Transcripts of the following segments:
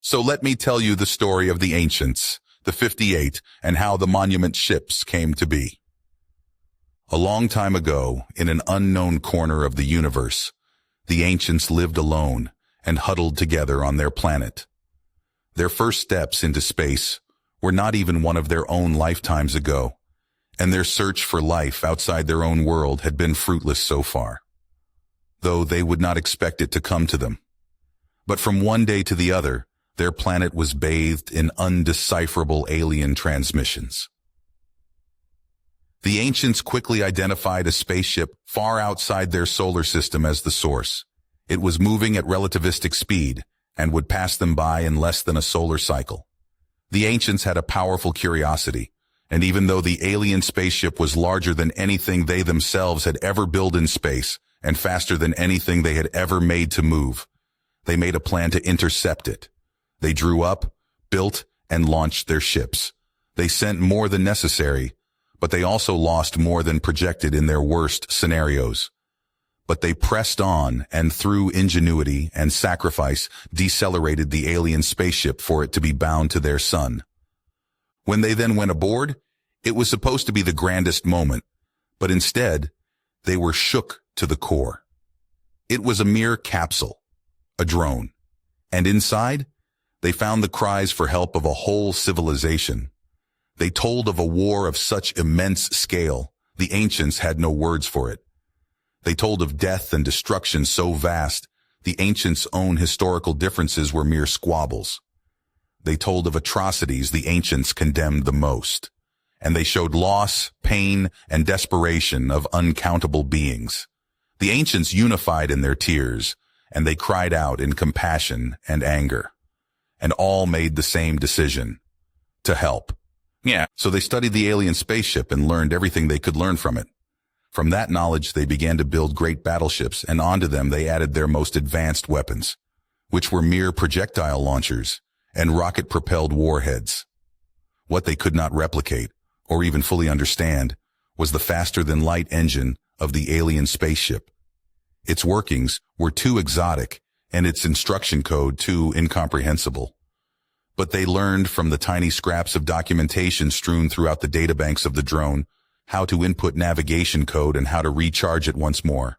So let me tell you the story of the ancients, the 58, and how the monument ships came to be. A long time ago, in an unknown corner of the universe, the ancients lived alone and huddled together on their planet. Their first steps into space were not even one of their own lifetimes ago, and their search for life outside their own world had been fruitless so far, though they would not expect it to come to them. But from one day to the other, their planet was bathed in undecipherable alien transmissions. The ancients quickly identified a spaceship far outside their solar system as the source. It was moving at relativistic speed and would pass them by in less than a solar cycle. The ancients had a powerful curiosity, and even though the alien spaceship was larger than anything they themselves had ever built in space and faster than anything they had ever made to move, they made a plan to intercept it. They drew up, built, and launched their ships. They sent more than necessary, but they also lost more than projected in their worst scenarios. But they pressed on and through ingenuity and sacrifice decelerated the alien spaceship for it to be bound to their sun. When they then went aboard, it was supposed to be the grandest moment, but instead, they were shook to the core. It was a mere capsule, a drone, and inside, they found the cries for help of a whole civilization. They told of a war of such immense scale, the ancients had no words for it. They told of death and destruction so vast, the ancients' own historical differences were mere squabbles. They told of atrocities the ancients condemned the most, and they showed loss, pain, and desperation of uncountable beings. The ancients unified in their tears, and they cried out in compassion and anger. And all made the same decision: to help. So they studied the alien spaceship and learned everything they could learn from it. From that knowledge, they began to build great battleships, and onto them they added their most advanced weapons, which were mere projectile launchers and rocket-propelled warheads. What they could not replicate, or even fully understand, was the faster-than-light engine of the alien spaceship. Its workings were too exotic, and its instruction code too incomprehensible. But they learned from the tiny scraps of documentation strewn throughout the databanks of the drone how to input navigation code and how to recharge it once more.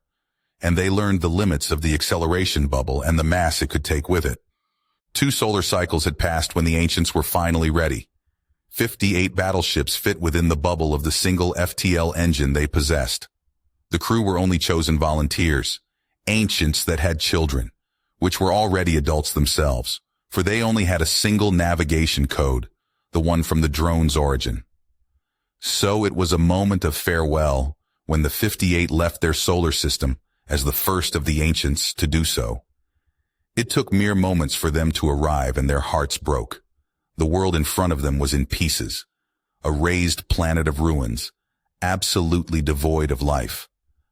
And they learned the limits of the acceleration bubble and the mass it could take with it. 2 solar cycles had passed when the ancients were finally ready. 58 battleships fit within the bubble of the single FTL engine they possessed. The crew were only chosen volunteers, ancients that had children, which were already adults themselves, for they only had a single navigation code, the one from the drone's origin. So it was a moment of farewell when the 58 left their solar system as the first of the ancients to do so. It took mere moments for them to arrive, and their hearts broke. The world in front of them was in pieces, a raised planet of ruins, absolutely devoid of life.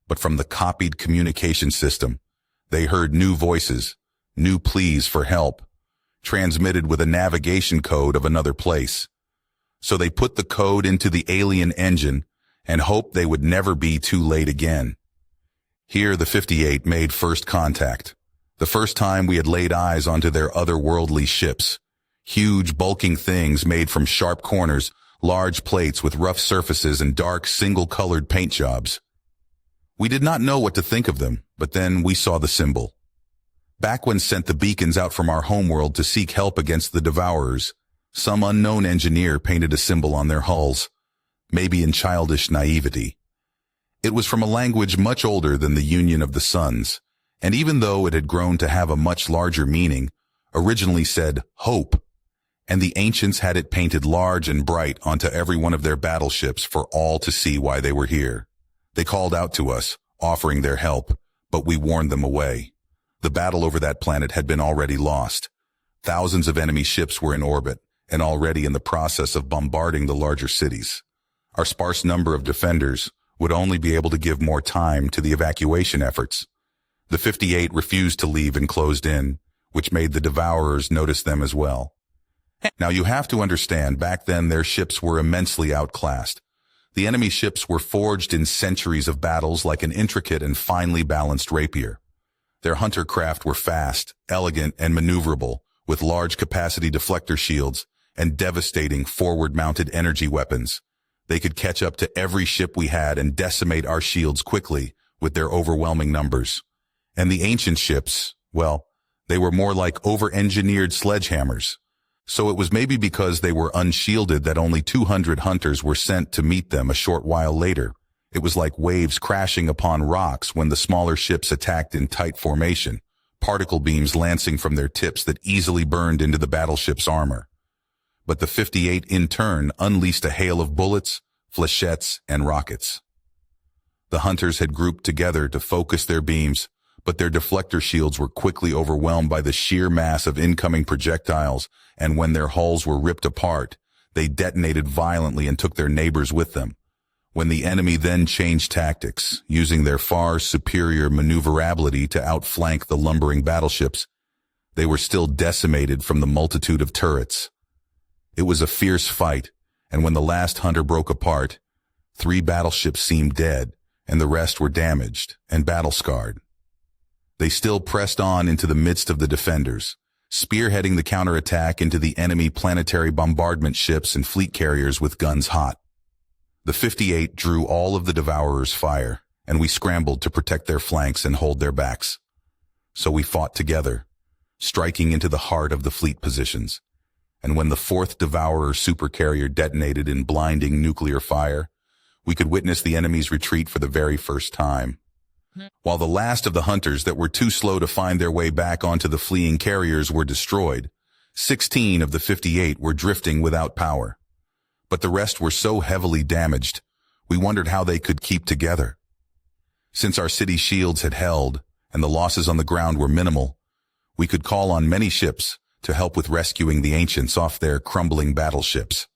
But from the copied communication system, they heard new voices, new pleas for help, transmitted with a navigation code of another place. So they put the code into the alien engine and hoped they would never be too late again. Here the 58 made first contact, the first time we had laid eyes onto their otherworldly ships. Huge bulking things made from sharp corners, large plates with rough surfaces and dark single-colored paint jobs. We did not know what to think of them, but then we saw the symbol. Backwin sent the beacons out from our homeworld to seek help against the Devourers. Some unknown engineer painted a symbol on their hulls, maybe in childish naivety. It was from a language much older than the Union of the Suns, and even though it had grown to have a much larger meaning, originally said hope, and the ancients had it painted large and bright onto every one of their battleships for all to see why they were here. They called out to us, offering their help, but we warned them away. The battle over that planet had been already lost. Thousands of enemy ships were in orbit, and already in the process of bombarding the larger cities. Our sparse number of defenders would only be able to give more time to the evacuation efforts. The 58 refused to leave and closed in, which made the Devourers notice them as well. Now you have to understand, back then their ships were immensely outclassed. The enemy ships were forged in centuries of battles like an intricate and finely balanced rapier. Their hunter craft were fast, elegant, and maneuverable, with large capacity deflector shields and devastating forward-mounted energy weapons. They could catch up to every ship we had and decimate our shields quickly with their overwhelming numbers. And the ancient ships, well, they were more like over-engineered sledgehammers. So it was maybe because they were unshielded that only 200 hunters were sent to meet them a short while later. It was like waves crashing upon rocks when the smaller ships attacked in tight formation, particle beams lancing from their tips that easily burned into the battleship's armor. But the 58 in turn unleashed a hail of bullets, flechettes, and rockets. The hunters had grouped together to focus their beams, but their deflector shields were quickly overwhelmed by the sheer mass of incoming projectiles, and when their hulls were ripped apart, they detonated violently and took their neighbors with them. When the enemy then changed tactics, using their far superior maneuverability to outflank the lumbering battleships, they were still decimated from the multitude of turrets. It was a fierce fight, and when the last hunter broke apart, 3 battleships seemed dead, and the rest were damaged and battle-scarred. They still pressed on into the midst of the defenders, spearheading the counterattack into the enemy planetary bombardment ships and fleet carriers with guns hot. The 58 drew all of the Devourer's fire, and we scrambled to protect their flanks and hold their backs. So we fought together, striking into the heart of the fleet positions. And when the 4th Devourer supercarrier detonated in blinding nuclear fire, we could witness the enemy's retreat for the very first time. While the last of the hunters that were too slow to find their way back onto the fleeing carriers were destroyed, 16 of the 58 were drifting without power. But the rest were so heavily damaged, we wondered how they could keep together. Since our city shields had held, and the losses on the ground were minimal, we could call on many ships to help with rescuing the ancients off their crumbling battleships.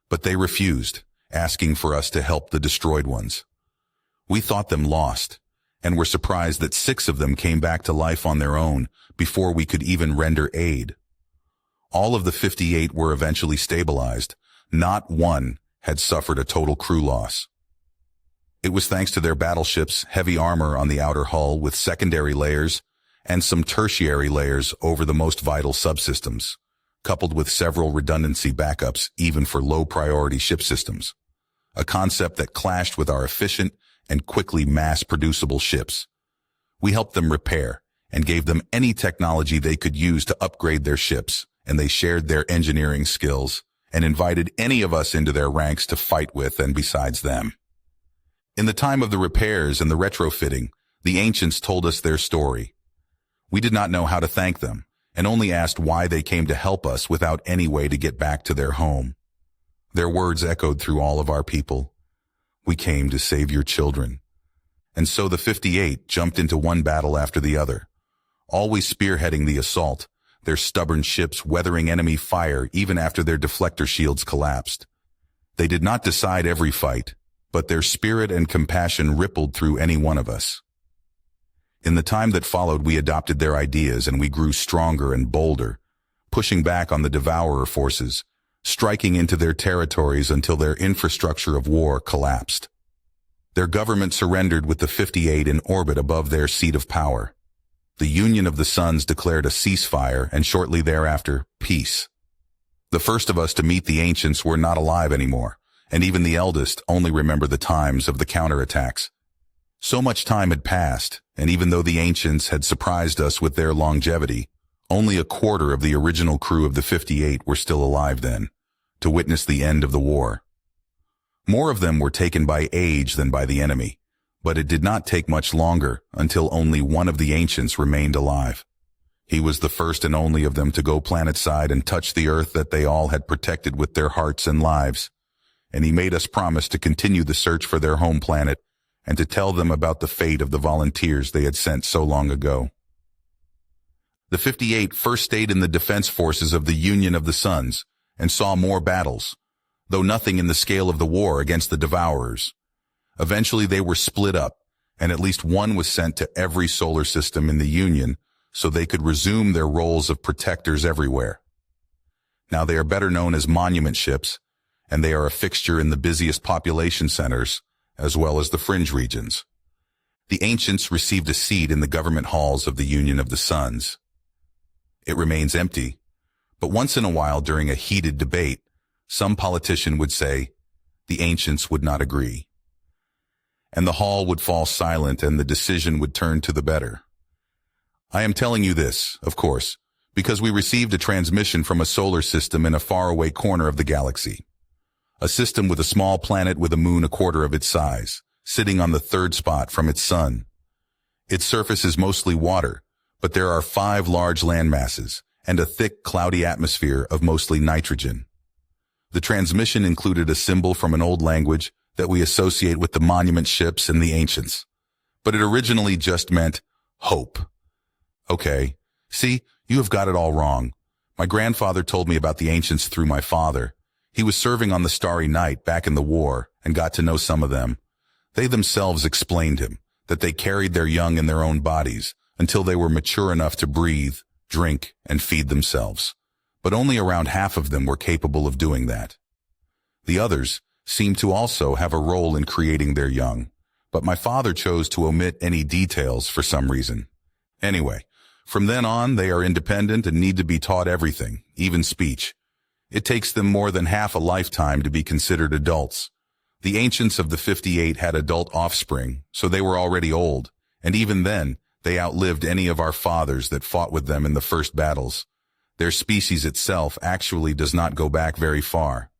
But they refused, asking for us to help the destroyed ones. We thought them lost, and were surprised that 6 of them came back to life on their own before we could even render aid. All of the 58 were eventually stabilized. Not one had suffered a total crew loss. It was thanks to their battleships' heavy armor on the outer hull with secondary layers and some tertiary layers over the most vital subsystems, coupled with several redundancy backups even for low-priority ship systems, a concept that clashed with our efficient and quickly mass-producible ships. We helped them repair and gave them any technology they could use to upgrade their ships, and they shared their engineering skills and invited any of us into their ranks to fight with and besides them. In the time of the repairs and the retrofitting, the ancients told us their story. We did not know how to thank them, and only asked why they came to help us without any way to get back to their home. Their words echoed through all of our people. We came to save your children. And so the 58 jumped into one battle after the other, always spearheading the assault, their stubborn ships weathering enemy fire even after their deflector shields collapsed. They did not decide every fight, but their spirit and compassion rippled through any one of us. In the time that followed, we adopted their ideas and we grew stronger and bolder, pushing back on the Devourer forces, striking into their territories until their infrastructure of war collapsed. Their government surrendered with the 58 in orbit above their seat of power. The Union of the Suns declared a ceasefire and shortly thereafter, peace. The first of us to meet the ancients were not alive anymore, and even the eldest only remember the times of the counterattacks. So much time had passed, and even though the ancients had surprised us with their longevity, only a quarter of the original crew of the 58 were still alive then, to witness the end of the war. More of them were taken by age than by the enemy, but it did not take much longer until only one of the ancients remained alive. He was the first and only of them to go planetside and touch the Earth that they all had protected with their hearts and lives, and he made us promise to continue the search for their home planet and to tell them about the fate of the volunteers they had sent so long ago. The 58 first stayed in the defense forces of the Union of the Suns and saw more battles, though nothing in the scale of the war against the Devourers. Eventually they were split up, and at least one was sent to every solar system in the Union so they could resume their roles of protectors everywhere. Now they are better known as monument ships, and they are a fixture in the busiest population centers, as well as the fringe regions. The ancients received a seat in the government halls of the Union of the Suns. It remains empty, But once in a while during a heated debate, some politician would say, the ancients would not agree. And the hall would fall silent and the decision would turn to the better. I am telling you this, of course, because we received a transmission from a solar system in a faraway corner of the galaxy. A system with a small planet with a moon a quarter of its size, sitting on the third spot from its sun. Its surface is mostly water, but there are 5 large land masses and a thick, cloudy atmosphere of mostly nitrogen. The transmission included a symbol from an old language that we associate with the monument ships and the ancients, but it originally just meant hope. Okay, see, you have got it all wrong. My grandfather told me about the ancients through my father. He was serving on the Starry Night back in the war and got to know some of them. They themselves explained him that they carried their young in their own bodies until they were mature enough to breathe, drink, and feed themselves. But only around half of them were capable of doing that. The others seemed to also have a role in creating their young, but my father chose to omit any details for some reason. Anyway, from then on, they are independent and need to be taught everything, even speech. It takes them more than half a lifetime to be considered adults. The ancients of the 58 had adult offspring, so they were already old, and even then, they outlived any of our fathers that fought with them in the first battles. Their species itself actually does not go back very far.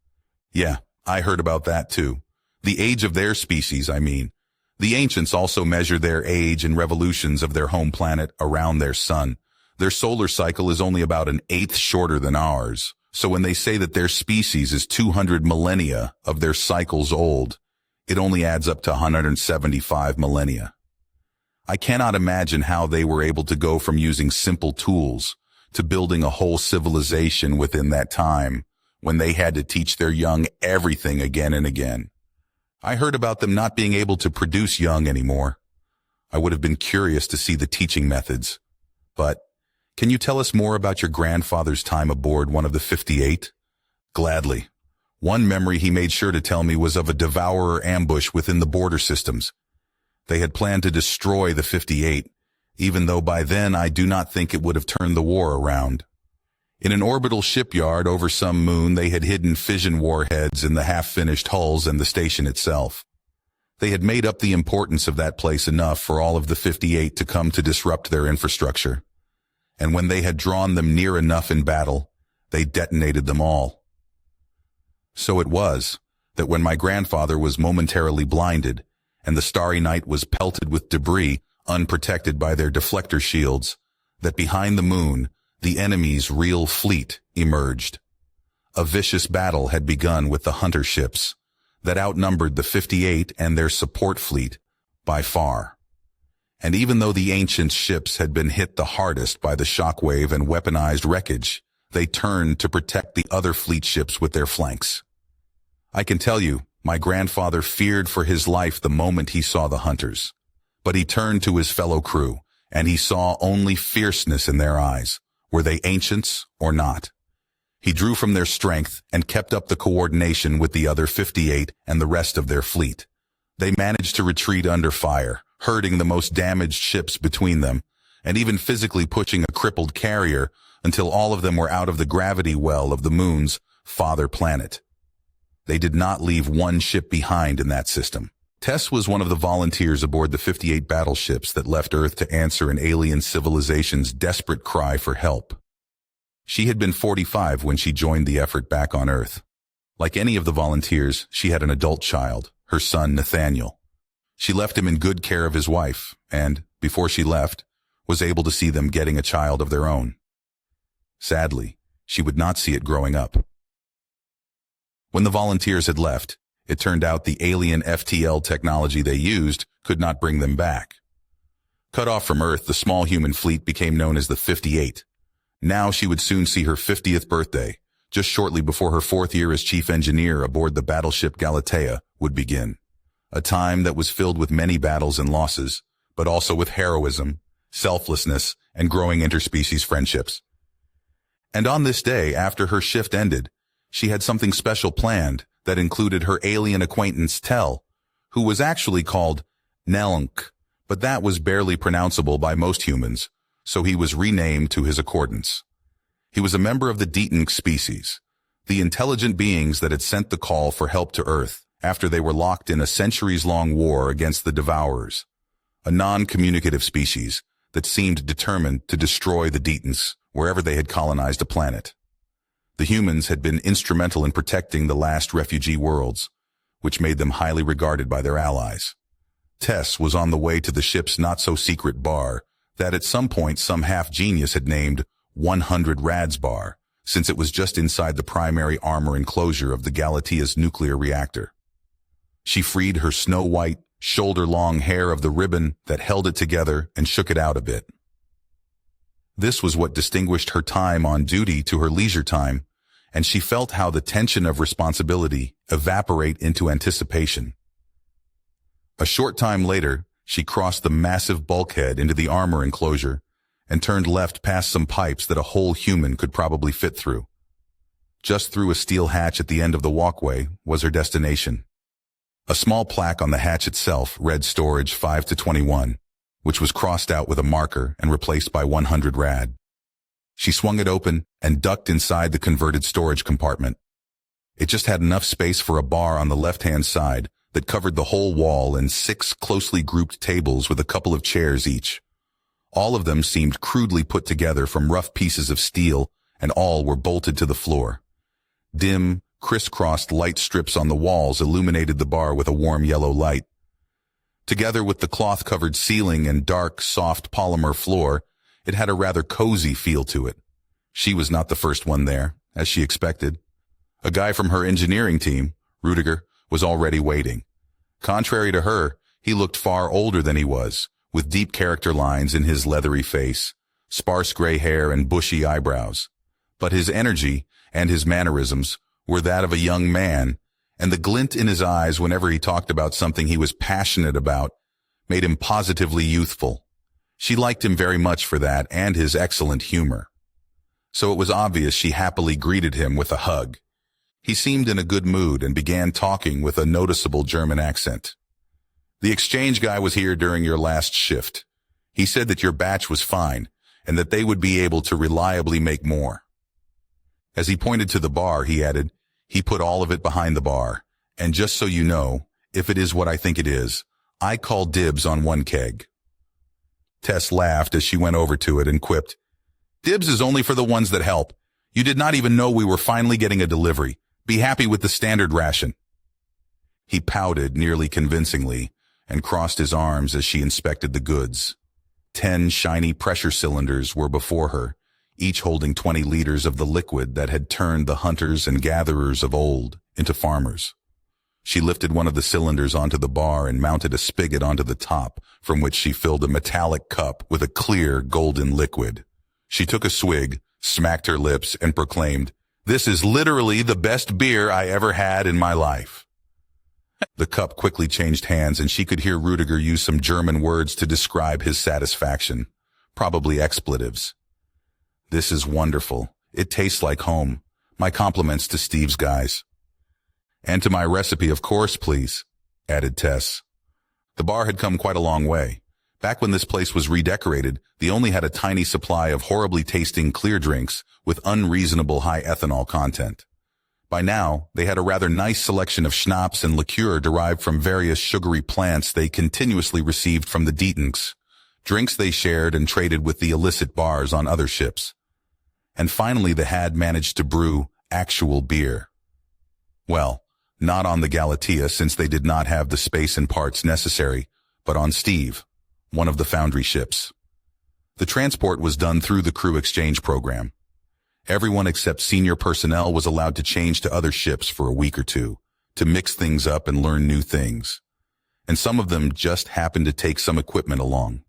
Yeah, I heard about that too. The age of their species, I mean. The ancients also measure their age in revolutions of their home planet around their sun. Their solar cycle is only about an eighth shorter than ours. So when they say that their species is 200 millennia of their cycles old, it only adds up to 175 millennia. I cannot imagine how they were able to go from using simple tools to building a whole civilization within that time when they had to teach their young everything again and again. I heard about them not being able to produce young anymore. I would have been curious to see the teaching methods. But can you tell us more about your grandfather's time aboard one of the 58? Gladly. One memory he made sure to tell me was of a devourer ambush within the border systems. They had planned to destroy the 58, even though by then I do not think it would have turned the war around. In an orbital shipyard over some moon, they had hidden fission warheads in the half-finished hulls and the station itself. They had made up the importance of that place enough for all of the 58 to come to disrupt their infrastructure. And when they had drawn them near enough in battle, they detonated them all. So it was that when my grandfather was momentarily blinded, and the Starry Night was pelted with debris, unprotected by their deflector shields, that behind the moon, the enemy's real fleet emerged. A vicious battle had begun with the hunter ships that outnumbered the 58 and their support fleet by far. And even though the ancient ships had been hit the hardest by the shockwave and weaponized wreckage, they turned to protect the other fleet ships with their flanks. I can tell you, my grandfather feared for his life the moment he saw the hunters. But he turned to his fellow crew, and he saw only fierceness in their eyes. Were they ancients or not? He drew from their strength and kept up the coordination with the other 58 and the rest of their fleet. They managed to retreat under fire, herding the most damaged ships between them, and even physically pushing a crippled carrier until all of them were out of the gravity well of the moon's father planet. They did not leave one ship behind in that system. Tess was one of the volunteers aboard the 58 battleships that left Earth to answer an alien civilization's desperate cry for help. She had been 45 when she joined the effort back on Earth. Like any of the volunteers, she had an adult child, her son Nathaniel. She left him in good care of his wife, and, before she left, was able to see them getting a child of their own. Sadly, she would not see it growing up. When the volunteers had left, it turned out the alien FTL technology they used could not bring them back. Cut off from Earth, the small human fleet became known as the 58. Now she would soon see her 50th birthday, just shortly before her 4th year as chief engineer aboard the battleship Galatea would begin. A time that was filled with many battles and losses, but also with heroism, selflessness, and growing interspecies friendships. And on this day, after her shift ended, she had something special planned that included her alien acquaintance Tel, who was actually called Nelnk, but that was barely pronounceable by most humans, so he was renamed to his accordance. He was a member of the Deatonk species, the intelligent beings that had sent the call for help to Earth after they were locked in a centuries-long war against the Devourers, a non-communicative species that seemed determined to destroy the Deatonks wherever they had colonized a planet. The humans had been instrumental in protecting the last refugee worlds, which made them highly regarded by their allies. Tess was on the way to the ship's not-so-secret bar that at some point some half-genius had named 100 Rads Bar, since it was just inside the primary armor enclosure of the Galatia's nuclear reactor. She freed her snow-white, shoulder-long hair of the ribbon that held it together and shook it out a bit. This was what distinguished her time on duty to her leisure time, and she felt how the tension of responsibility evaporate into anticipation. A short time later, she crossed the massive bulkhead into the armor enclosure and turned left past some pipes that a whole human could probably fit through. Just through a steel hatch at the end of the walkway was her destination. A small plaque on the hatch itself read Storage 5 to 21, which was crossed out with a marker and replaced by 100 Rad. She swung it open and ducked inside the converted storage compartment. It just had enough space for a bar on the left-hand side that covered the whole wall and 6 closely grouped tables with a couple of chairs each. All of them seemed crudely put together from rough pieces of steel, and all were bolted to the floor. Dim, crisscrossed light strips on the walls illuminated the bar with a warm yellow light. Together with the cloth-covered ceiling and dark, soft polymer floor, it had a rather cozy feel to it. She was not the first one there, as she expected. A guy from her engineering team, Rudiger, was already waiting. Contrary to her, he looked far older than he was, with deep character lines in his leathery face, sparse gray hair and bushy eyebrows. But his energy and his mannerisms were that of a young man, and the glint in his eyes whenever he talked about something he was passionate about made him positively youthful. She liked him very much for that and his excellent humor. So it was obvious she happily greeted him with a hug. He seemed in a good mood and began talking with a noticeable German accent. "The exchange guy was here during your last shift. He said that your batch was fine and that they would be able to reliably make more." As he pointed to the bar, he added, "He put all of it behind the bar, and just so you know, if it is what I think it is, I call dibs on one keg." Tess laughed as she went over to it and quipped, "Dibs is only for the ones that help. You did not even know we were finally getting a delivery. Be happy with the standard ration." He pouted nearly convincingly and crossed his arms as she inspected the goods. 10 shiny pressure cylinders were before her, each holding 20 liters of the liquid that had turned the hunters and gatherers of old into farmers. She lifted one of the cylinders onto the bar and mounted a spigot onto the top, from which she filled a metallic cup with a clear golden liquid. She took a swig, smacked her lips, and proclaimed, "This is literally the best beer I ever had in my life." The cup quickly changed hands, and she could hear Rudiger use some German words to describe his satisfaction, probably expletives. "This is wonderful. It tastes like home. My compliments to Steve's guys." "And to my recipe, of course, please," added Tess. The bar had come quite a long way. Back when this place was redecorated, they only had a tiny supply of horribly tasting clear drinks with unreasonable high ethanol content. By now, they had a rather nice selection of schnapps and liqueur derived from various sugary plants they continuously received from the Deatonks, drinks they shared and traded with the illicit bars on other ships. And finally, they had managed to brew actual beer. Well, not on the Galatea, since they did not have the space and parts necessary, but on Steve, one of the foundry ships. The transport was done through the crew exchange program. Everyone except senior personnel was allowed to change to other ships for a week or two, to mix things up and learn new things. And some of them just happened to take some equipment along.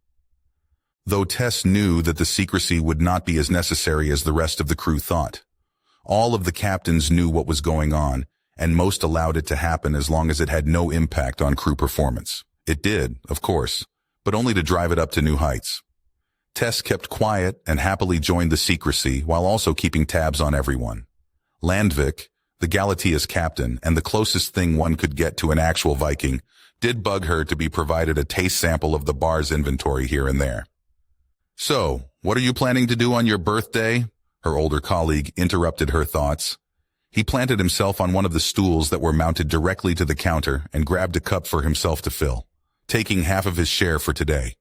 Though Tess knew that the secrecy would not be as necessary as the rest of the crew thought. All of the captains knew what was going on, and most allowed it to happen as long as it had no impact on crew performance. It did, of course, but only to drive it up to new heights. Tess kept quiet and happily joined the secrecy while also keeping tabs on everyone. Landvik, the Galatea's captain and the closest thing one could get to an actual Viking, did bug her to be provided a taste sample of the bar's inventory here and there. "So, what are you planning to do on your birthday?" Her older colleague interrupted her thoughts. He planted himself on one of the stools that were mounted directly to the counter and grabbed a cup for himself to fill, taking half of his share for today.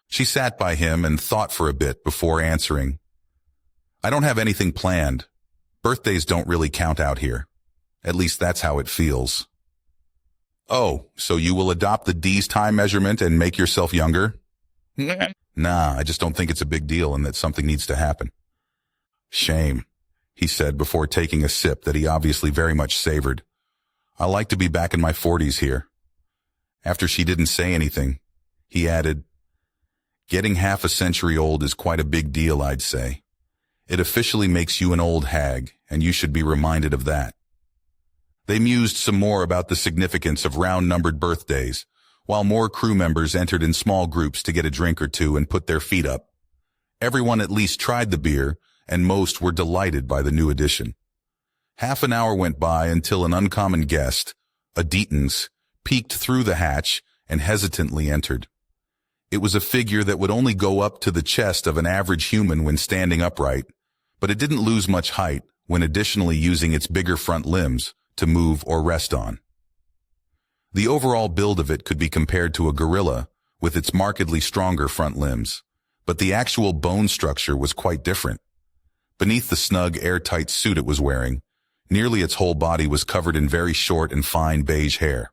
She sat by him and thought for a bit before answering. I don't have anything planned. Birthdays don't really count out here. At least that's how it feels. Oh, so you will adopt the D's time measurement and make yourself younger? Nah, I just don't think it's a big deal and that something needs to happen. Shame, he said before taking a sip that he obviously very much savored. I like to be back in my 40s here. After she didn't say anything, he added, getting half a century old is quite a big deal, I'd say. It officially makes you an old hag, and you should be reminded of that. They mused some more about the significance of round-numbered birthdays, while more crew members entered in small groups to get a drink or two and put their feet up. Everyone at least tried the beer, and most were delighted by the new addition. Half an hour went by until an uncommon guest, a Deaton's, peeked through the hatch and hesitantly entered. It was a figure that would only go up to the chest of an average human when standing upright, but it didn't lose much height when additionally using its bigger front limbs to move or rest on. The overall build of it could be compared to a gorilla with its markedly stronger front limbs, but the actual bone structure was quite different. Beneath the snug, airtight suit it was wearing, nearly its whole body was covered in very short and fine beige hair.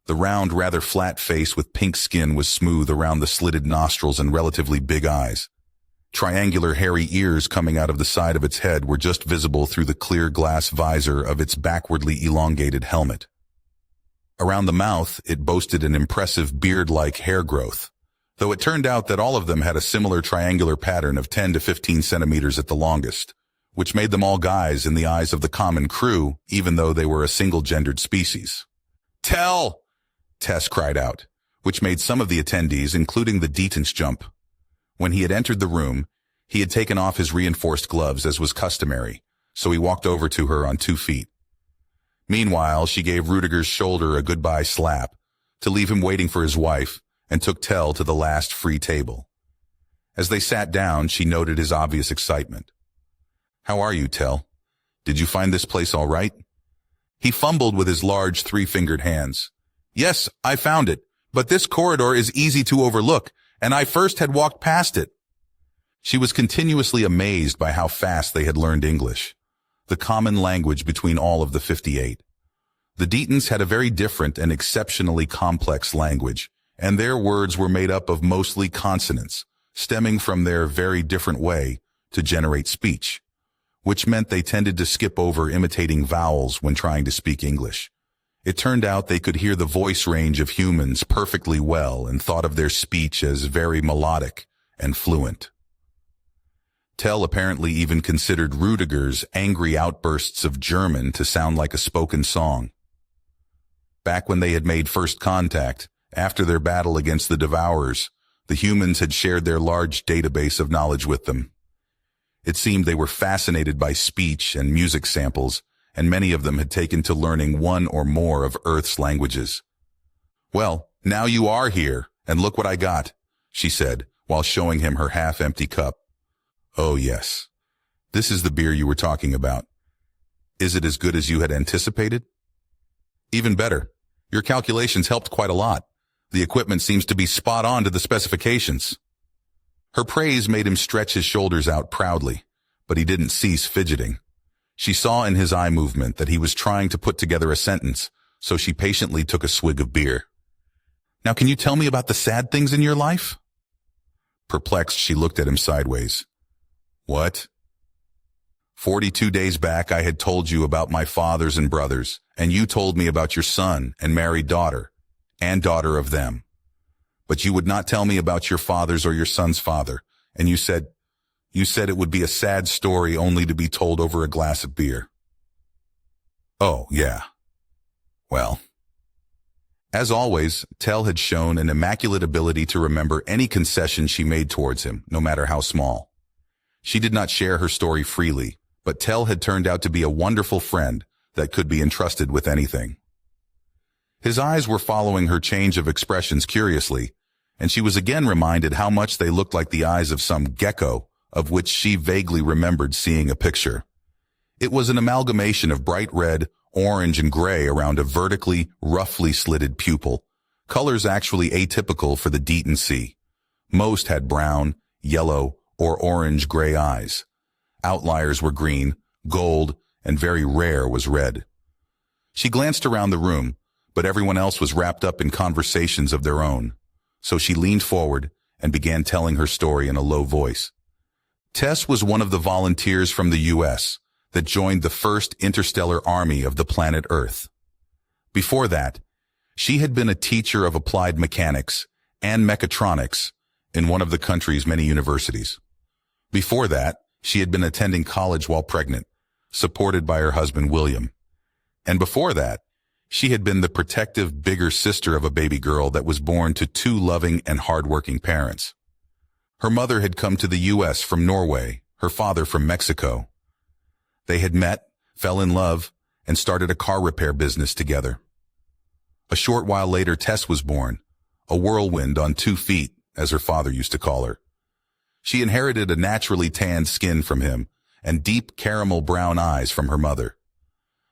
The round, rather flat face with pink skin was smooth around the slitted nostrils and relatively big eyes. Triangular hairy ears coming out of the side of its head were just visible through the clear glass visor of its backwardly elongated helmet. Around the mouth, it boasted an impressive beard-like hair growth, though it turned out that all of them had a similar triangular pattern of 10 to 15 centimeters at the longest, which made them all guys in the eyes of the common crew, even though they were a single-gendered species. "Tell!" Tess cried out, which made some of the attendees, including the Deaton's, jump. When he had entered the room, he had taken off his reinforced gloves as was customary, so he walked over to her on 2 feet. Meanwhile, she gave Rudiger's shoulder a goodbye slap to leave him waiting for his wife and took Tell to the last free table. As they sat down, she noted his obvious excitement. How are you, Tell? Did you find this place all right? He fumbled with his large 3-fingered hands. Yes, I found it, but this corridor is easy to overlook, and I first had walked past it. She was continuously amazed by how fast they had learned English, the common language between all of the 58. The Deatons had a very different and exceptionally complex language, and their words were made up of mostly consonants, stemming from their very different way to generate speech, which meant they tended to skip over imitating vowels when trying to speak English. It turned out they could hear the voice range of humans perfectly well and thought of their speech as very melodic and fluent. Tell apparently even considered Rudiger's angry outbursts of German to sound like a spoken song. Back when they had made first contact, after their battle against the Devourers, the humans had shared their large database of knowledge with them. It seemed they were fascinated by speech and music samples, and many of them had taken to learning one or more of Earth's languages. Well, now you are here, and look what I got, she said, while showing him her half-empty cup. Oh, yes. This is the beer you were talking about. Is it as good as you had anticipated? Even better. Your calculations helped quite a lot. The equipment seems to be spot on to the specifications. Her praise made him stretch his shoulders out proudly, but he didn't cease fidgeting. She saw in his eye movement that he was trying to put together a sentence, so she patiently took a swig of beer. Now can you tell me about the sad things in your life? Perplexed, she looked at him sideways. What? 42 days back I had told you about my fathers and brothers, and you told me about your son and married daughter, and daughter of them. But you would not tell me about your father's or your son's father, and you said it would be a sad story only to be told over a glass of beer. Oh, yeah. Well. As always, Tell had shown an immaculate ability to remember any concession she made towards him, no matter how small. She did not share her story freely, but Tell had turned out to be a wonderful friend that could be entrusted with anything. His eyes were following her change of expressions curiously, and she was again reminded how much they looked like the eyes of some gecko of which she vaguely remembered seeing a picture. It was an amalgamation of bright red, orange, and gray around a vertically, roughly slitted pupil, colors actually atypical for the Deaton Sea. Most had brown, yellow, or orange-gray eyes. Outliers were green, gold, and very rare was red. She glanced around the room, but everyone else was wrapped up in conversations of their own. So she leaned forward and began telling her story in a low voice. Tess was one of the volunteers from the U.S. that joined the first interstellar army of the planet Earth. Before that, she had been a teacher of applied mechanics and mechatronics in one of the country's many universities. Before that, she had been attending college while pregnant, supported by her husband William. And before that, she had been the protective bigger sister of a baby girl that was born to two loving and hardworking parents. Her mother had come to the U.S. from Norway, her father from Mexico. They had met, fell in love, and started a car repair business together. A short while later, Tess was born, a whirlwind on 2 feet, as her father used to call her. She inherited a naturally tanned skin from him and deep caramel brown eyes from her mother.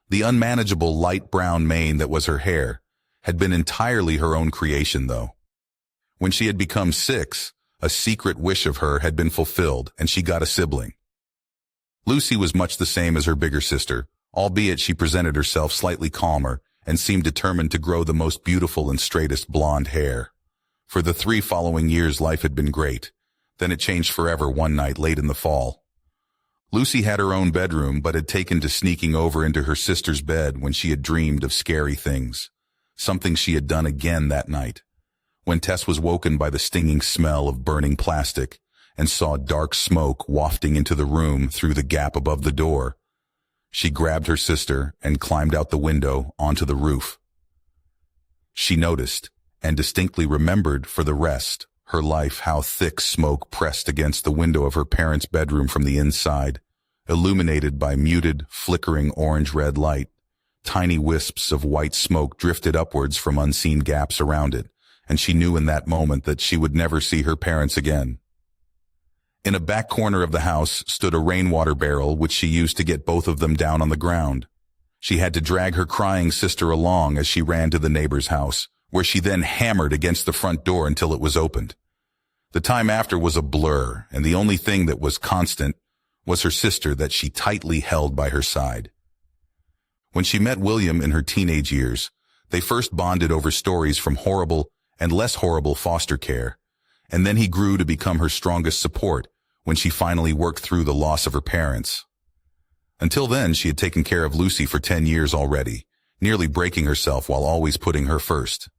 The unmanageable light brown mane that was her hair had been entirely her own creation, though. When she had become 6, a secret wish of her had been fulfilled, and she got a sibling. Lucy was much the same as her bigger sister, albeit she presented herself slightly calmer and seemed determined to grow the most beautiful and straightest blonde hair. For the 3 following years, life had been great. Then it changed forever one night late in the fall. Lucy had her own bedroom, but had taken to sneaking over into her sister's bed when she had dreamed of scary things, something she had done again that night. When Tess was woken by the stinging smell of burning plastic and saw dark smoke wafting into the room through the gap above the door, she grabbed her sister and climbed out the window onto the roof. She noticed, and distinctly remembered for the rest her life, how thick smoke pressed against the window of her parents' bedroom from the inside, illuminated by muted, flickering orange-red light. Tiny wisps of white smoke drifted upwards from unseen gaps around it, and she knew in that moment that she would never see her parents again. In a back corner of the house stood a rainwater barrel which she used to get both of them down on the ground. She had to drag her crying sister along as she ran to the neighbor's house, where she then hammered against the front door until it was opened. The time after was a blur, and the only thing that was constant was her sister that she tightly held by her side. When she met William in her teenage years, they first bonded over stories from horrible and less horrible foster care, and then he grew to become her strongest support when she finally worked through the loss of her parents. Until then, she had taken care of Lucy for 10 years already, nearly breaking herself while always putting her first.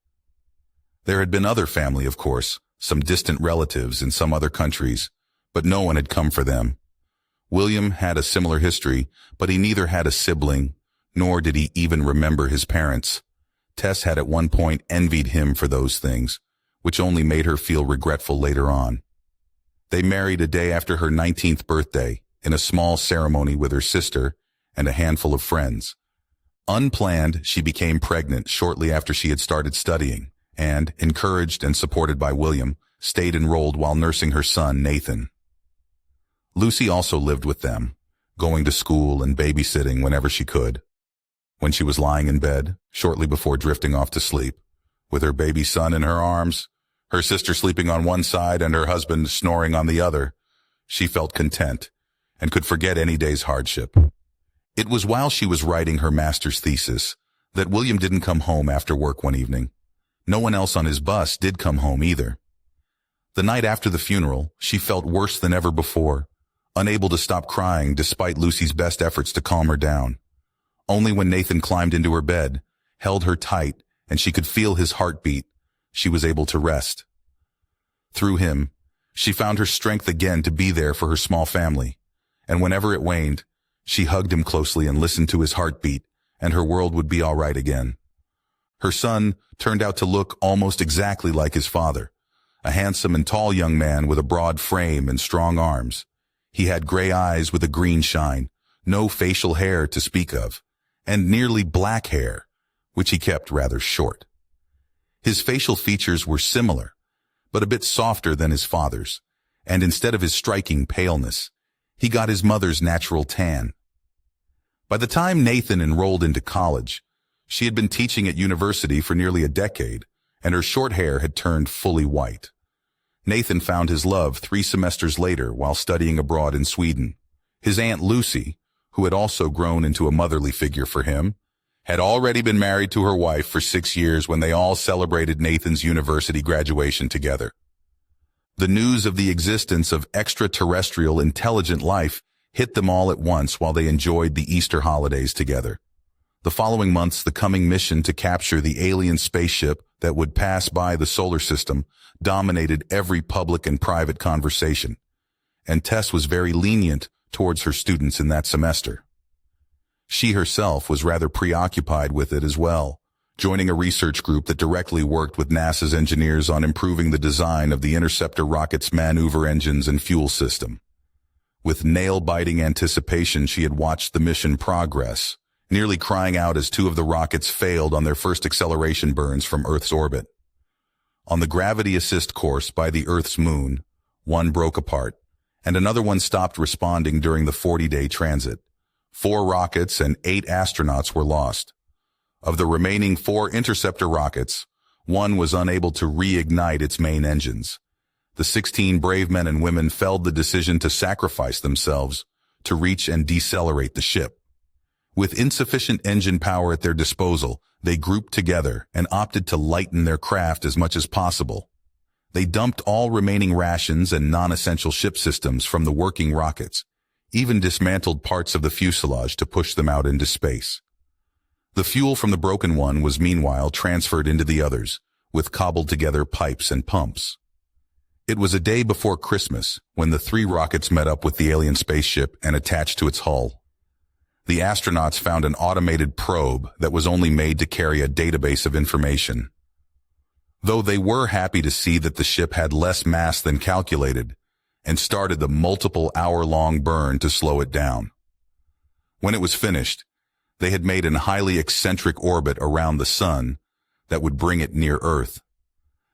There had been other family, of course, some distant relatives in some other countries, but no one had come for them. William had a similar history, but he neither had a sibling, nor did he even remember his parents. Tess had at one point envied him for those things, which only made her feel regretful later on. They married a day after her 19th birthday, in a small ceremony with her sister and a handful of friends. Unplanned, she became pregnant shortly after she had started studying, and, encouraged and supported by William, stayed enrolled while nursing her son, Nathan. Lucy also lived with them, going to school and babysitting whenever she could. When she was lying in bed, shortly before drifting off to sleep, with her baby son in her arms, her sister sleeping on one side and her husband snoring on the other, she felt content and could forget any day's hardship. It was while she was writing her master's thesis that William didn't come home after work one evening. No one else on his bus did come home either. The night after the funeral, she felt worse than ever before, unable to stop crying despite Lucy's best efforts to calm her down. Only when Nathan climbed into her bed, held her tight, and she could feel his heartbeat, she was able to rest. Through him, she found her strength again to be there for her small family, and whenever it waned, she hugged him closely and listened to his heartbeat, and her world would be all right again. Her son turned out to look almost exactly like his father, a handsome and tall young man with a broad frame and strong arms. He had gray eyes with a green shine, no facial hair to speak of, and nearly black hair, which he kept rather short. His facial features were similar, but a bit softer than his father's, and instead of his striking paleness, he got his mother's natural tan. By the time Nathan enrolled into college, she had been teaching at university for nearly a decade, and her short hair had turned fully white. Nathan found his love 3 semesters later while studying abroad in Sweden. His Aunt Lucy, who had also grown into a motherly figure for him, had already been married to her wife for 6 years when they all celebrated Nathan's university graduation together. The news of the existence of extraterrestrial intelligent life hit them all at once while they enjoyed the Easter holidays together. The following months, the coming mission to capture the alien spaceship that would pass by the solar system dominated every public and private conversation, and Tess was very lenient towards her students in that semester. She herself was rather preoccupied with it as well, joining a research group that directly worked with NASA's engineers on improving the design of the Interceptor rocket's maneuver engines and fuel system. With nail-biting anticipation, she had watched the mission progress, nearly crying out as 2 of the rockets failed on their first acceleration burns from Earth's orbit. On the gravity assist course by the Earth's moon, one broke apart, and another one stopped responding during the 40-day transit. 4 rockets and 8 astronauts were lost. Of the remaining 4 interceptor rockets, one was unable to reignite its main engines. The 16 brave men and women felled the decision to sacrifice themselves to reach and decelerate the ship. With insufficient engine power at their disposal, they grouped together and opted to lighten their craft as much as possible. They dumped all remaining rations and non-essential ship systems from the working rockets, even dismantled parts of the fuselage to push them out into space. The fuel from the broken one was meanwhile transferred into the others, with cobbled-together pipes and pumps. It was a day before Christmas when the 3 rockets met up with the alien spaceship and attached to its hull. The astronauts found an automated probe that was only made to carry a database of information. Though they were happy to see that the ship had less mass than calculated, and started the multiple hour-long burn to slow it down. When it was finished, they had made an highly eccentric orbit around the sun that would bring it near Earth.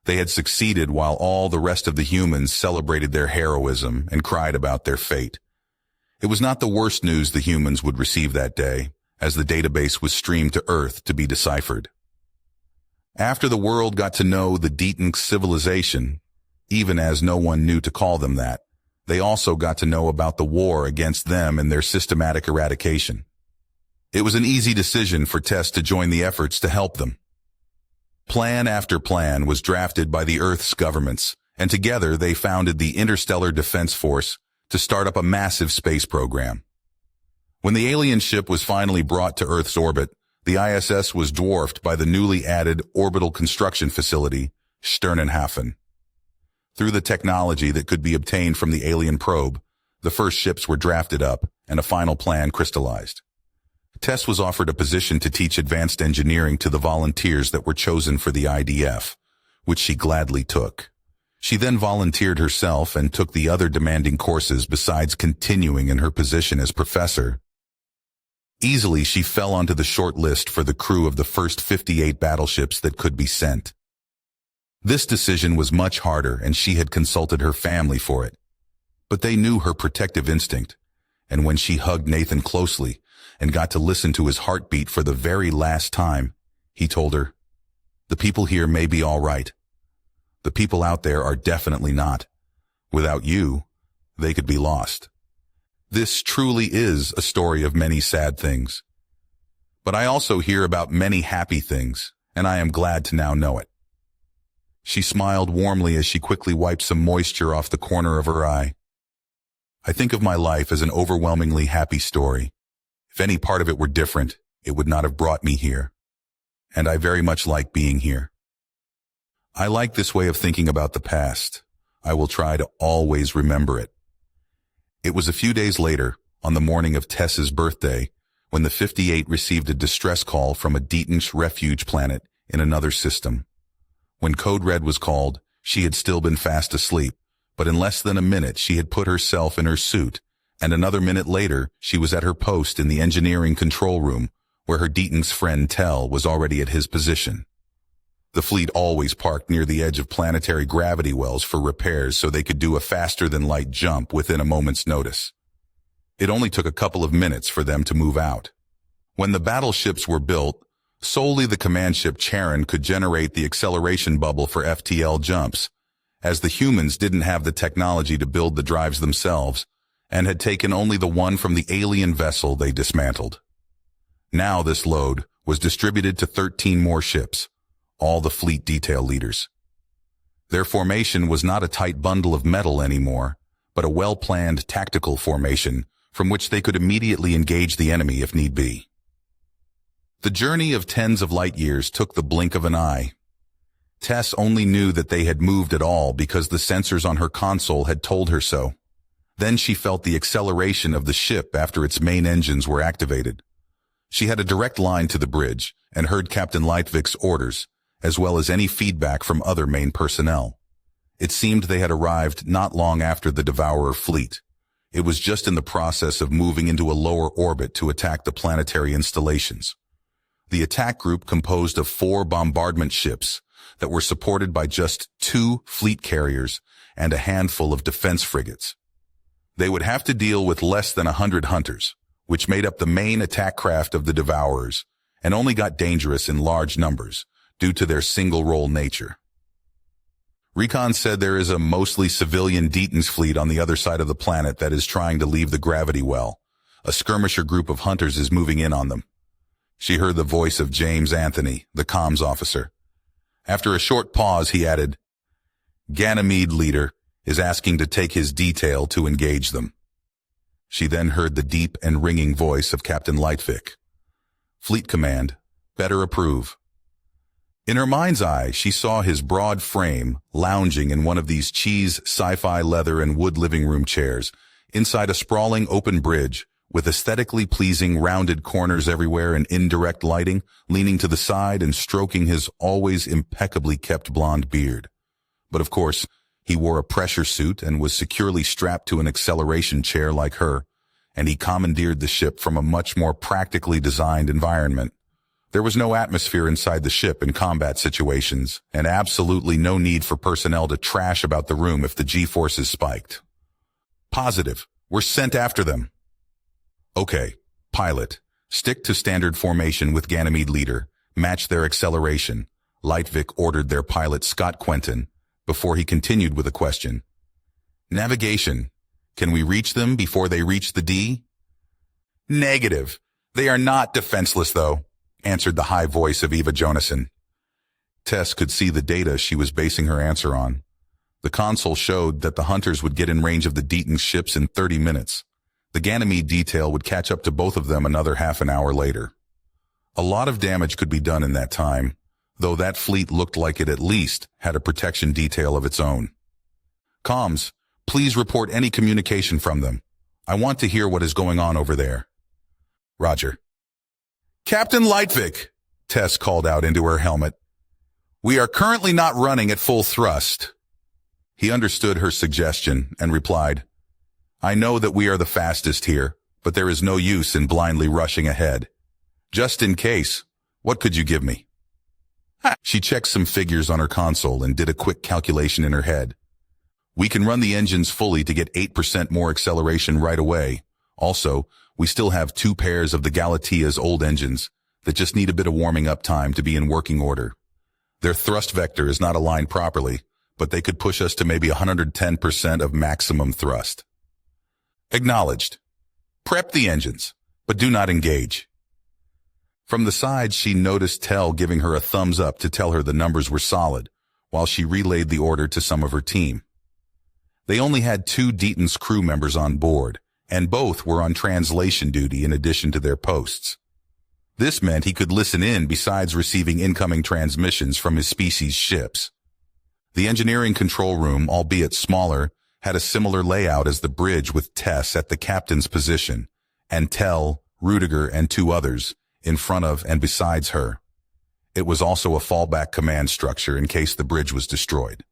They had succeeded while all the rest of the humans celebrated their heroism and cried about their fate. It was not the worst news the humans would receive that day, as the database was streamed to Earth to be deciphered. After the world got to know the Deatonk civilization, even as no one knew to call them that, they also got to know about the war against them and their systematic eradication. It was an easy decision for Tess to join the efforts to help them. Plan after plan was drafted by the Earth's governments, and together they founded the Interstellar Defense Force to start up a massive space program. When the alien ship was finally brought to Earth's orbit, the ISS was dwarfed by the newly added orbital construction facility, Sternenhafen. Through the technology that could be obtained from the alien probe, the first ships were drafted up and a final plan crystallized. Tess was offered a position to teach advanced engineering to the volunteers that were chosen for the IDF, which she gladly took. She then volunteered herself and took the other demanding courses besides continuing in her position as professor. Easily, she fell onto the short list for the crew of the first 58 battleships that could be sent. This decision was much harder, and she had consulted her family for it. But they knew her protective instinct, and when she hugged Nathan closely and got to listen to his heartbeat for the very last time, he told her, "The people here may be all right. The people out there are definitely not. Without you, they could be lost." This truly is a story of many sad things. But I also hear about many happy things, and I am glad to now know it. She smiled warmly as she quickly wiped some moisture off the corner of her eye. I think of my life as an overwhelmingly happy story. If any part of it were different, it would not have brought me here. And I very much like being here. I like this way of thinking about the past. I will try to always remember it. It was a few days later, on the morning of Tess's birthday, when the 58 received a distress call from a Deatonk refuge planet in another system. When Code Red was called, she had still been fast asleep, but in less than a minute she had put herself in her suit, and another minute later she was at her post in the engineering control room, where her Deatonk's friend Tell was already at his position. The fleet always parked near the edge of planetary gravity wells for repairs so they could do a faster-than-light jump within a moment's notice. It only took a couple of minutes for them to move out. When the battleships were built, solely the command ship Charon could generate the acceleration bubble for FTL jumps, as the humans didn't have the technology to build the drives themselves and had taken only the one from the alien vessel they dismantled. Now this load was distributed to 13 more ships, all the fleet detail leaders. Their formation was not a tight bundle of metal anymore, but a well-planned tactical formation from which they could immediately engage the enemy if need be. The journey of tens of light years took the blink of an eye. Tess only knew that they had moved at all because the sensors on her console had told her so. Then she felt the acceleration of the ship after its main engines were activated. She had a direct line to the bridge and heard Captain Lightvik's orders, as well as any feedback from other main personnel. It seemed they had arrived not long after the Devourer fleet. It was just in the process of moving into a lower orbit to attack the planetary installations. The attack group composed of 4 bombardment ships that were supported by just 2 fleet carriers and a handful of defense frigates. They would have to deal with less than 100 hunters, which made up the main attack craft of the Devourers, and only got dangerous in large numbers due to their single-role nature. Recon said there is a mostly civilian Deaton's fleet on the other side of the planet that is trying to leave the gravity well. A skirmisher group of hunters is moving in on them. She heard the voice of James Anthony, the comms officer. After a short pause, he added, "Ganymede leader is asking to take his detail to engage them." She then heard the deep and ringing voice of Captain Lightvik. "Fleet Command, better approve." In her mind's eye, she saw his broad frame lounging in one of these cheese sci-fi leather and wood living room chairs inside a sprawling open bridge with aesthetically pleasing rounded corners everywhere and indirect lighting, leaning to the side and stroking his always impeccably kept blonde beard. But of course, he wore a pressure suit and was securely strapped to an acceleration chair like her, and he commandeered the ship from a much more practically designed environment. There was no atmosphere inside the ship in combat situations, and absolutely no need for personnel to trash about the room if the G-forces spiked. "Positive. We're sent after them." "Okay, pilot. Stick to standard formation with Ganymede leader. Match their acceleration," Lightvik ordered their pilot Scott Quentin, before he continued with a question. "Navigation. Can we reach them before they reach the D?" "Negative. They are not defenseless, though," answered the high voice of Eva Jonason. Tess could see the data she was basing her answer on. The console showed that the hunters would get in range of the Deaton ships in 30 minutes. The Ganymede detail would catch up to both of them another half an hour later. A lot of damage could be done in that time, though that fleet looked like it at least had a protection detail of its own. "Comms, please report any communication from them. I want to hear what is going on over there." "Roger." "Captain Lightvik," Tess called out into her helmet. "We are currently not running at full thrust." He understood her suggestion and replied, "I know that we are the fastest here, but there is no use in blindly rushing ahead. Just in case, what could you give me?" She checked some figures on her console and did a quick calculation in her head. "We can run the engines fully to get 8% more acceleration right away. Also, we still have 2 pairs of the Galatia's old engines that just need a bit of warming up time to be in working order. Their thrust vector is not aligned properly, but they could push us to maybe 110% of maximum thrust." "Acknowledged. Prep the engines, but do not engage." From the side, she noticed Tell giving her a thumbs up to tell her the numbers were solid, while she relayed the order to some of her team. They only had 2 Deaton's crew members on board, and both were on translation duty in addition to their posts. This meant he could listen in besides receiving incoming transmissions from his species' ships. The engineering control room, albeit smaller, had a similar layout as the bridge with Tess at the captain's position, and Tell, Rudiger, and 2 others in front of and besides her. It was also a fallback command structure in case the bridge was destroyed,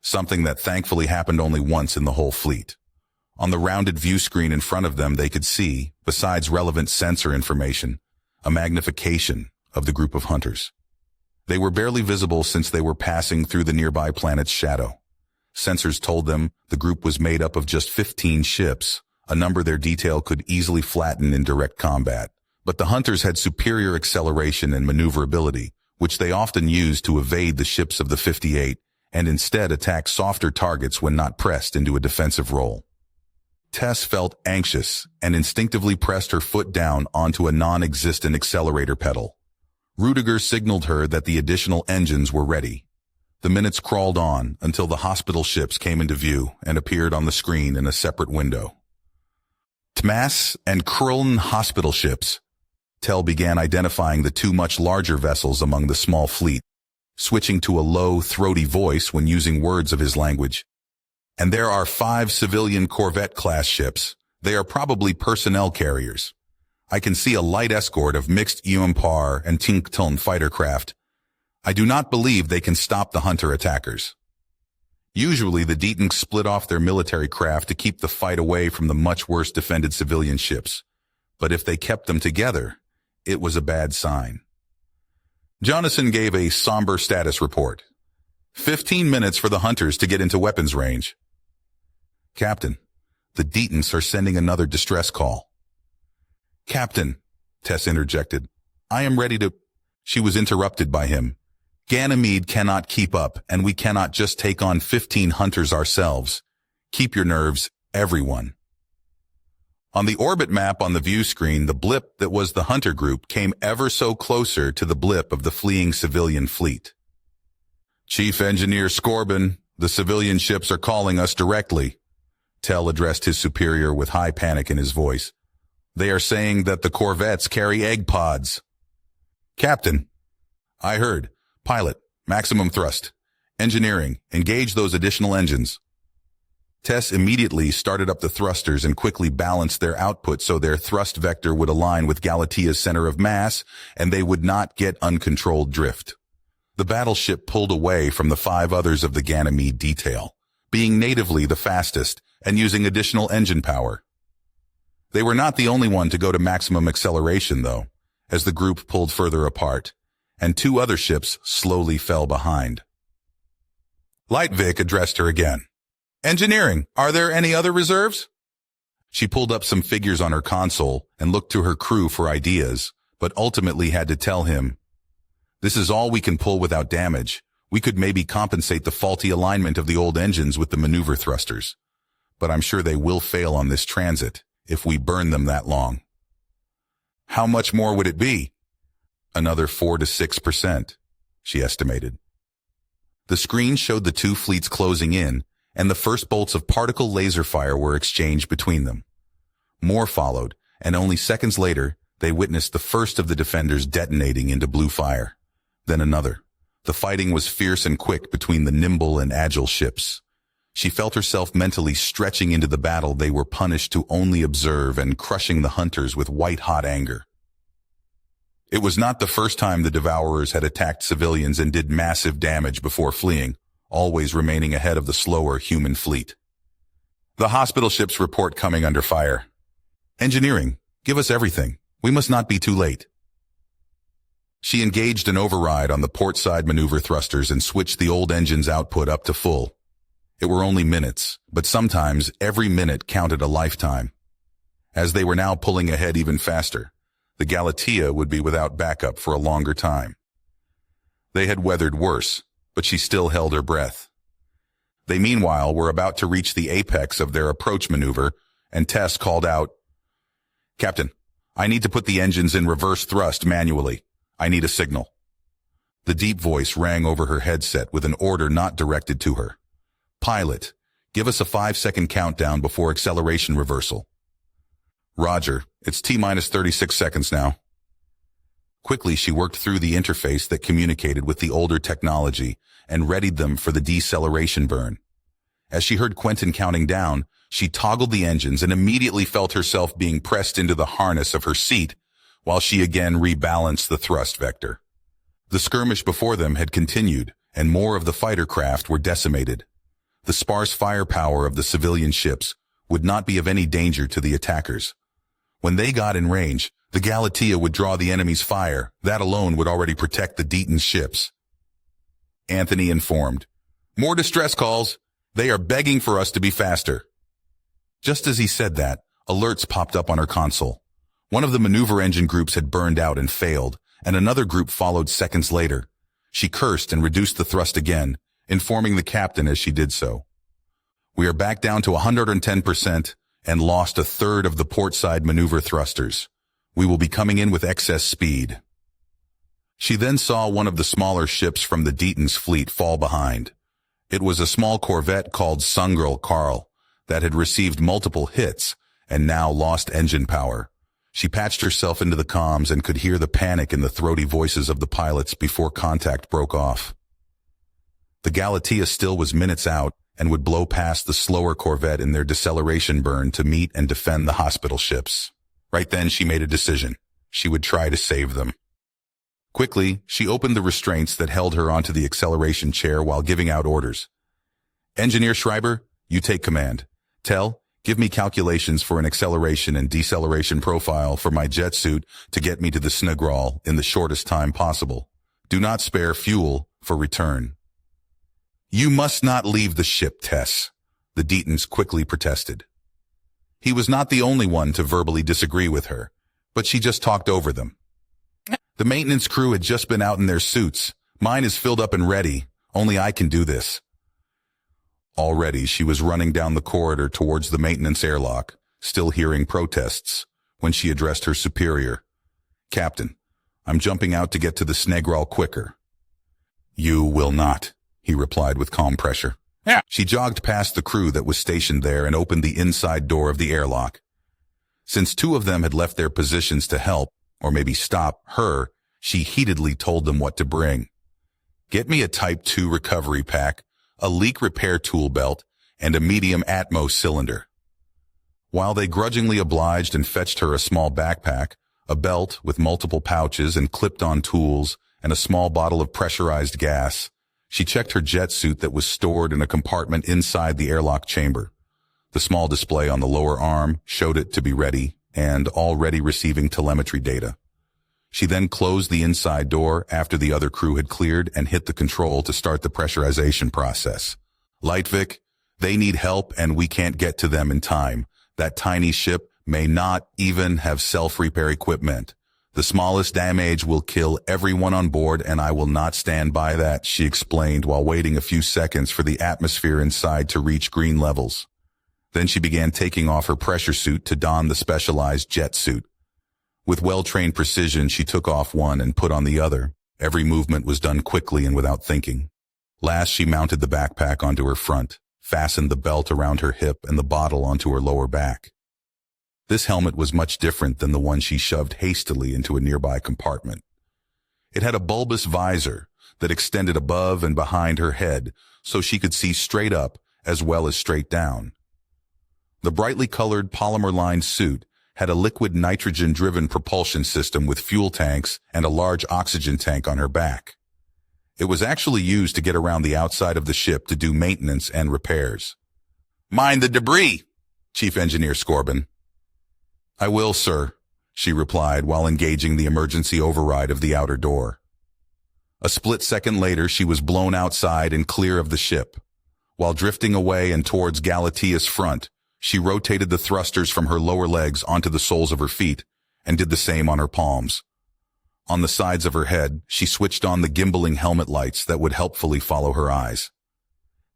something that thankfully happened only once in the whole fleet. On the rounded view screen in front of them, they could see, besides relevant sensor information, a magnification of the group of hunters. They were barely visible since they were passing through the nearby planet's shadow. Sensors told them the group was made up of just 15 ships, a number their detail could easily flatten in direct combat. But the hunters had superior acceleration and maneuverability, which they often used to evade the ships of the 58 and instead attack softer targets when not pressed into a defensive role. Tess felt anxious and instinctively pressed her foot down onto a non-existent accelerator pedal. Rudiger signaled her that the additional engines were ready. The minutes crawled on until the hospital ships came into view and appeared on the screen in a separate window. Tmas and Kruln hospital ships. Tell began identifying the two much larger vessels among the small fleet, switching to a low, throaty voice when using words of his language. And there are 5 civilian Corvette-class ships. They are probably personnel carriers. I can see a light escort of mixed UMPAR and Tinkton fighter craft. I do not believe they can stop the hunter attackers. Usually the Deatonks split off their military craft to keep the fight away from the much worse defended civilian ships. But if they kept them together, it was a bad sign. Jonathan gave a somber status report. 15 minutes for the hunters to get into weapons range. Captain, the Deatonks are sending another distress call. Captain, Tess interjected, I am ready to... She was interrupted by him. Ganymede cannot keep up, and we cannot just take on 15 hunters ourselves. Keep your nerves, everyone. On the orbit map on the view screen, the blip that was the hunter group came ever so closer to the blip of the fleeing civilian fleet. Chief Engineer Scorbin, the civilian ships are calling us directly. Tell addressed his superior with high panic in his voice. They are saying that the corvettes carry egg pods. Captain, I heard. Pilot, maximum thrust. Engineering, engage those additional engines. Tess immediately started up the thrusters and quickly balanced their output so their thrust vector would align with Galatia's center of mass and they would not get uncontrolled drift. The battleship pulled away from the 5 others of the Ganymede detail, being natively the fastest and using additional engine power. They were not the only one to go to maximum acceleration, though, as the group pulled further apart, and 2 other ships slowly fell behind. Lightvik addressed her again. Engineering, are there any other reserves? She pulled up some figures on her console and looked to her crew for ideas, but ultimately had to tell him, this is all we can pull without damage. We could maybe compensate the faulty alignment of the old engines with the maneuver thrusters. But I'm sure they will fail on this transit if we burn them that long. How much more would it be? Another 4 to 6%, she estimated. The screen showed the 2 fleets closing in, and the first bolts of particle laser fire were exchanged between them. More followed, and only seconds later, they witnessed the first of the defenders detonating into blue fire. Then another. The fighting was fierce and quick between the nimble and agile ships. She felt herself mentally stretching into the battle they were punished to only observe and crushing the hunters with white-hot anger. It was not the first time the Devourers had attacked civilians and did massive damage before fleeing, always remaining ahead of the slower human fleet. The hospital ships report coming under fire. Engineering, give us everything. We must not be too late. She engaged an override on the port side maneuver thrusters and switched the old engine's output up to full. It were only minutes, but sometimes every minute counted a lifetime. As they were now pulling ahead even faster, the Galatea would be without backup for a longer time. They had weathered worse, but she still held her breath. They meanwhile were about to reach the apex of their approach maneuver, and Tess called out, Captain, I need to put the engines in reverse thrust manually. I need a signal. The deep voice rang over her headset with an order not directed to her. Pilot, give us a 5-second countdown before acceleration reversal. Roger, it's T-minus 36 seconds now. Quickly, she worked through the interface that communicated with the older technology and readied them for the deceleration burn. As she heard Quentin counting down, she toggled the engines and immediately felt herself being pressed into the harness of her seat while she again rebalanced the thrust vector. The skirmish before them had continued, and more of the fighter craft were decimated. The sparse firepower of the civilian ships would not be of any danger to the attackers. When they got in range, the Galatea would draw the enemy's fire. That alone would already protect the Deaton ships. Anthony informed. More distress calls. They are begging for us to be faster. Just as he said that, alerts popped up on her console. One of the maneuver engine groups had burned out and failed, and another group followed seconds later. She cursed and reduced the thrust again, informing the captain as she did so. We are back down to 110% and lost a third of the portside maneuver thrusters. We will be coming in with excess speed. She then saw one of the smaller ships from the Deaton's fleet fall behind. It was a small corvette called Sungirl Carl that had received multiple hits and now lost engine power. She patched herself into the comms and could hear the panic in the throaty voices of the pilots before contact broke off. The Galatea still was minutes out and would blow past the slower corvette in their deceleration burn to meet and defend the hospital ships. Right then she made a decision. She would try to save them. Quickly, she opened the restraints that held her onto the acceleration chair while giving out orders. Engineer Schreiber, you take command. Give me calculations for an acceleration and deceleration profile for my jet suit to get me to the Snegral in the shortest time possible. Do not spare fuel for return. You must not leave the ship, Tess, the Deatons quickly protested. He was not the only one to verbally disagree with her, but she just talked over them. The maintenance crew had just been out in their suits. Mine is filled up and ready. Only I can do this. Already, she was running down the corridor towards the maintenance airlock, still hearing protests, when she addressed her superior. Captain, I'm jumping out to get to the Snegral quicker. You will not, he replied with calm pressure. She jogged past the crew that was stationed there and opened the inside door of the airlock. Since two of them had left their positions to help, or maybe stop her, she heatedly told them what to bring. Get me a Type 2 recovery pack, a leak repair tool belt, and a medium Atmos cylinder. While they grudgingly obliged and fetched her a small backpack, a belt with multiple pouches and clipped-on tools, and a small bottle of pressurized gas, she checked her jet suit that was stored in a compartment inside the airlock chamber. The small display on the lower arm showed it to be ready and already receiving telemetry data. She then closed the inside door after the other crew had cleared and hit the control to start the pressurization process. Lightvik, they need help and we can't get to them in time. That tiny ship may not even have self-repair equipment. The smallest damage will kill everyone on board and I will not stand by that, she explained while waiting a few seconds for the atmosphere inside to reach green levels. Then she began taking off her pressure suit to don the specialized jet suit. With well-trained precision, she took off one and put on the other. Every movement was done quickly and without thinking. Last, she mounted the backpack onto her front, fastened the belt around her hip and the bottle onto her lower back. This helmet was much different than the one she shoved hastily into a nearby compartment. It had a bulbous visor that extended above and behind her head so she could see straight up as well as straight down. The brightly colored polymer-lined suit had a liquid nitrogen-driven propulsion system with fuel tanks and a large oxygen tank on her back. It was actually used to get around the outside of the ship to do maintenance and repairs. Mind the debris, Chief Engineer Scorbin. I will, sir, she replied while engaging the emergency override of the outer door. A split second later, she was blown outside and clear of the ship. While drifting away and towards Galatea's front, she rotated the thrusters from her lower legs onto the soles of her feet and did the same on her palms. On the sides of her head, she switched on the gimbaling helmet lights that would helpfully follow her eyes.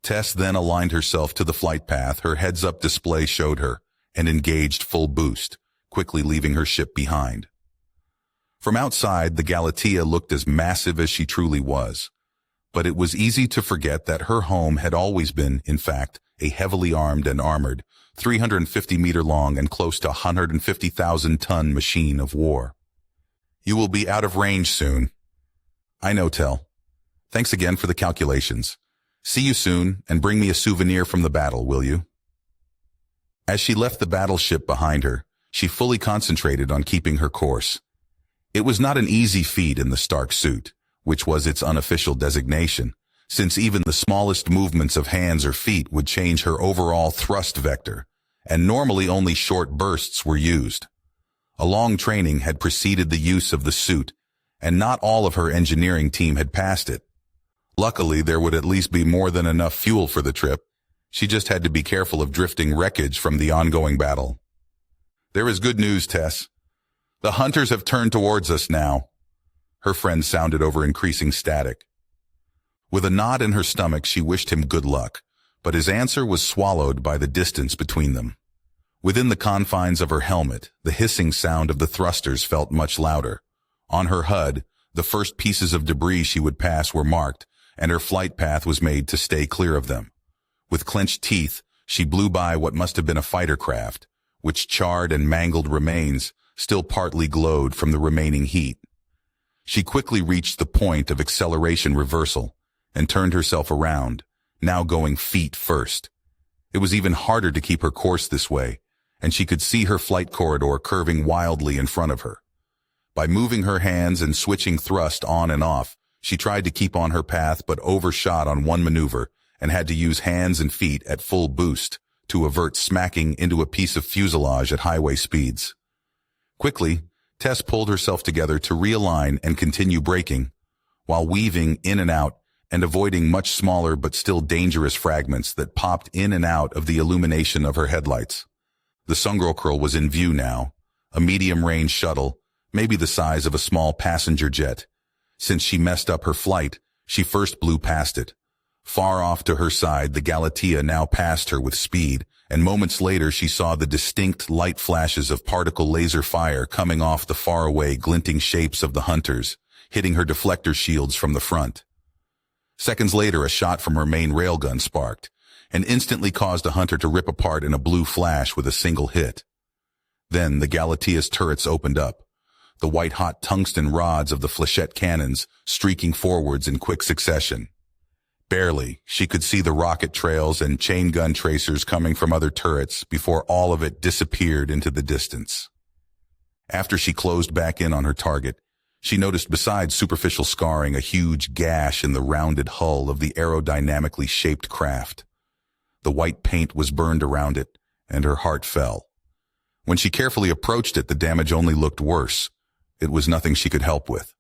Tess then aligned herself to the flight path her heads-up display showed her and engaged full boost, quickly leaving her ship behind. From outside, the Galatea looked as massive as she truly was, but it was easy to forget that her home had always been, in fact, a heavily armed and armored, 350-meter-long and close to 150,000-ton machine of war. You will be out of range soon. I know, Tell. Thanks again for the calculations. See you soon, and bring me a souvenir from the battle, will you? As she left the battleship behind her, she fully concentrated on keeping her course. It was not an easy feat in the Stark suit, which was its unofficial designation, since even the smallest movements of hands or feet would change her overall thrust vector, and normally only short bursts were used. A long training had preceded the use of the suit, and not all of her engineering team had passed it. Luckily, there would at least be more than enough fuel for the trip. She just had to be careful of drifting wreckage from the ongoing battle. "There is good news, Tess. The hunters have turned towards us now," her friend sounded over increasing static. With a knot in her stomach, she wished him good luck, but his answer was swallowed by the distance between them. Within the confines of her helmet, the hissing sound of the thrusters felt much louder. On her HUD, the first pieces of debris she would pass were marked, and her flight path was made to stay clear of them. With clenched teeth, she blew by what must have been a fighter craft, which charred and mangled remains still partly glowed from the remaining heat. She quickly reached the point of acceleration reversal and turned herself around, now going feet first. It was even harder to keep her course this way, and she could see her flight corridor curving wildly in front of her. By moving her hands and switching thrust on and off, she tried to keep on her path but overshot on one maneuver and had to use hands and feet at full boost to avert smacking into a piece of fuselage at highway speeds. Quickly, Tess pulled herself together to realign and continue braking, while weaving in and out and avoiding much smaller but still dangerous fragments that popped in and out of the illumination of her headlights. The Sungrokkurl was in view now, a medium-range shuttle, maybe the size of a small passenger jet. Since she messed up her flight, she first blew past it. Far off to her side, the Galatea now passed her with speed, and moments later she saw the distinct light flashes of particle laser fire coming off the faraway glinting shapes of the hunters, hitting her deflector shields from the front. Seconds later, a shot from her main railgun sparked, and instantly caused a hunter to rip apart in a blue flash with a single hit. Then the Galatea's turrets opened up, the white-hot tungsten rods of the flechette cannons streaking forwards in quick succession. Barely, she could see the rocket trails and chain gun tracers coming from other turrets before all of it disappeared into the distance. After she closed back in on her target, she noticed besides superficial scarring a huge gash in the rounded hull of the aerodynamically shaped craft. The white paint was burned around it, and her heart fell. When she carefully approached it, the damage only looked worse. It was nothing she could help with.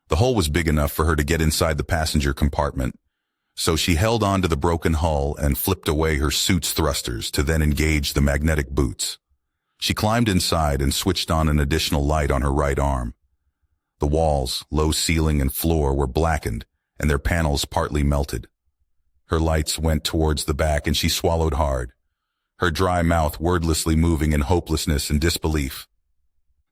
The hole was big enough for her to get inside the passenger compartment, so she held on to the broken hull and flipped away her suit's thrusters to then engage the magnetic boots. She climbed inside and switched on an additional light on her right arm. The walls, low ceiling, and floor were blackened, and their panels partly melted. Her lights went towards the back, and she swallowed hard, her dry mouth wordlessly moving in hopelessness and disbelief.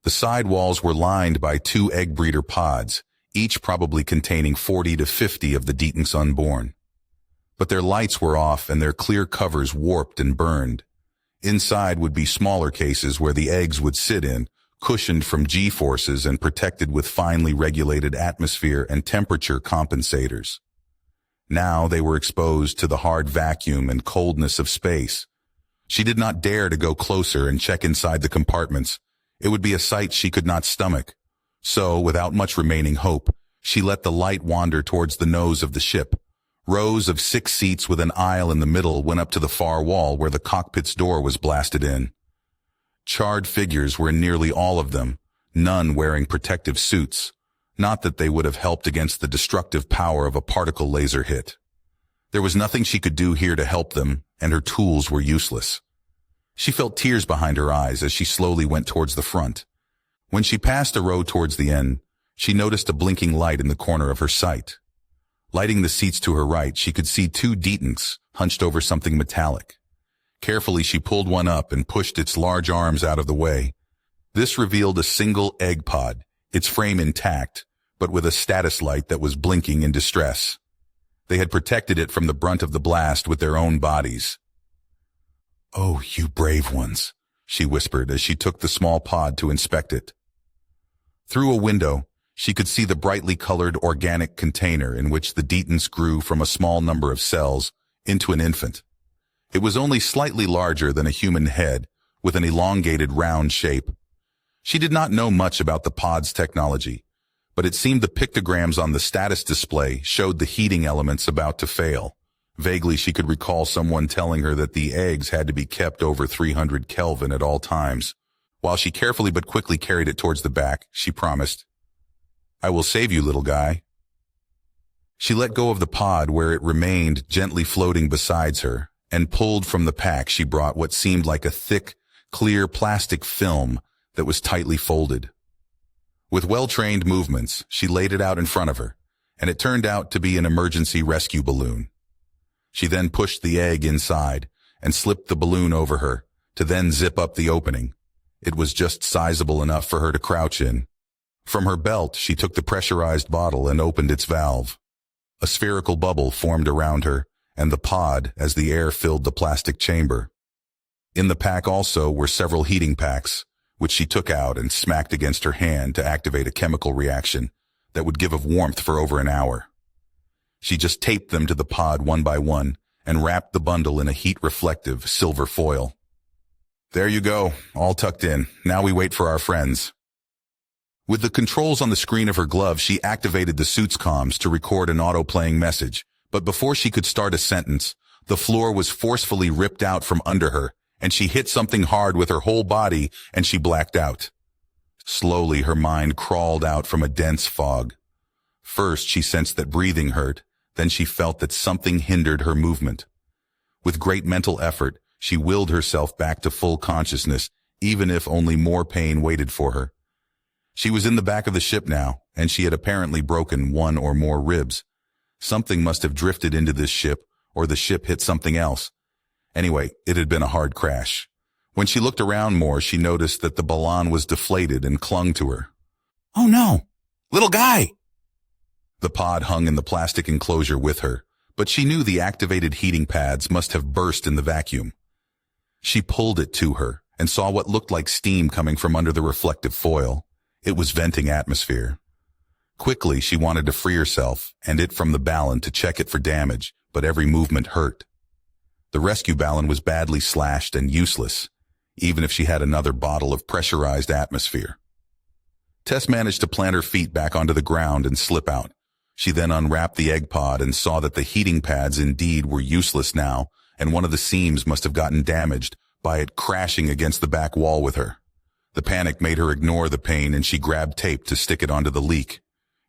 The side walls were lined by 2 egg breeder pods, each probably containing 40 to 50 of the Deaton's unborn. But their lights were off and their clear covers warped and burned. Inside would be smaller cases where the eggs would sit in, cushioned from G-forces and protected with finely regulated atmosphere and temperature compensators. Now they were exposed to the hard vacuum and coldness of space. She did not dare to go closer and check inside the compartments. It would be a sight she could not stomach. So, without much remaining hope, she let the light wander towards the nose of the ship. Rows of 6 seats with an aisle in the middle went up to the far wall where the cockpit's door was blasted in. Charred figures were in nearly all of them, none wearing protective suits. Not that they would have helped against the destructive power of a particle laser hit. There was nothing she could do here to help them, and her tools were useless. She felt tears behind her eyes as she slowly went towards the front. When she passed a row towards the end, she noticed a blinking light in the corner of her sight. Lighting the seats to her right, she could see 2 Deaton's hunched over something metallic. Carefully, she pulled one up and pushed its large arms out of the way. This revealed a single egg pod, its frame intact, but with a status light that was blinking in distress. They had protected it from the brunt of the blast with their own bodies. "Oh, you brave ones," she whispered as she took the small pod to inspect it. Through a window, she could see the brightly colored organic container in which the Deaton's grew from a small number of cells into an infant. It was only slightly larger than a human head, with an elongated round shape. She did not know much about the pod's technology, but it seemed the pictograms on the status display showed the heating elements about to fail. Vaguely, she could recall someone telling her that the eggs had to be kept over 300 Kelvin at all times. While she carefully but quickly carried it towards the back, she promised, "I will save you, little guy." She let go of the pod where it remained gently floating beside her and pulled from the pack she brought what seemed like a thick, clear plastic film that was tightly folded. With well-trained movements, she laid it out in front of her, and it turned out to be an emergency rescue balloon. She then pushed the egg inside and slipped the balloon over her to then zip up the opening. It was just sizable enough for her to crouch in. From her belt, she took the pressurized bottle and opened its valve. A spherical bubble formed around her and the pod as the air filled the plastic chamber. In the pack also were several heating packs, which she took out and smacked against her hand to activate a chemical reaction that would give off warmth for over an hour. She just taped them to the pod one by one and wrapped the bundle in a heat-reflective silver foil. There you go, all tucked in. Now we wait for our friends. With the controls on the screen of her glove, she activated the suit's comms to record an auto-playing message. But before she could start a sentence, the floor was forcefully ripped out from under her, and she hit something hard with her whole body, and she blacked out. Slowly, her mind crawled out from a dense fog. First, she sensed that breathing hurt. Then she felt that something hindered her movement. With great mental effort, she willed herself back to full consciousness, even if only more pain waited for her. She was in the back of the ship now, and she had apparently broken one or more ribs. Something must have drifted into this ship, or the ship hit something else. Anyway, it had been a hard crash. When she looked around more, she noticed that the balloon was deflated and clung to her. "Oh no! Little guy!" The pod hung in the plastic enclosure with her, but she knew the activated heating pads must have burst in the vacuum. She pulled it to her and saw what looked like steam coming from under the reflective foil. It was venting atmosphere. Quickly, she wanted to free herself and it from the balloon to check it for damage, but every movement hurt. The rescue balloon was badly slashed and useless, even if she had another bottle of pressurized atmosphere. Tess managed to plant her feet back onto the ground and slip out. She then unwrapped the egg pod and saw that the heating pads indeed were useless now, and one of the seams must have gotten damaged by it crashing against the back wall with her. The panic made her ignore the pain, and she grabbed tape to stick it onto the leak.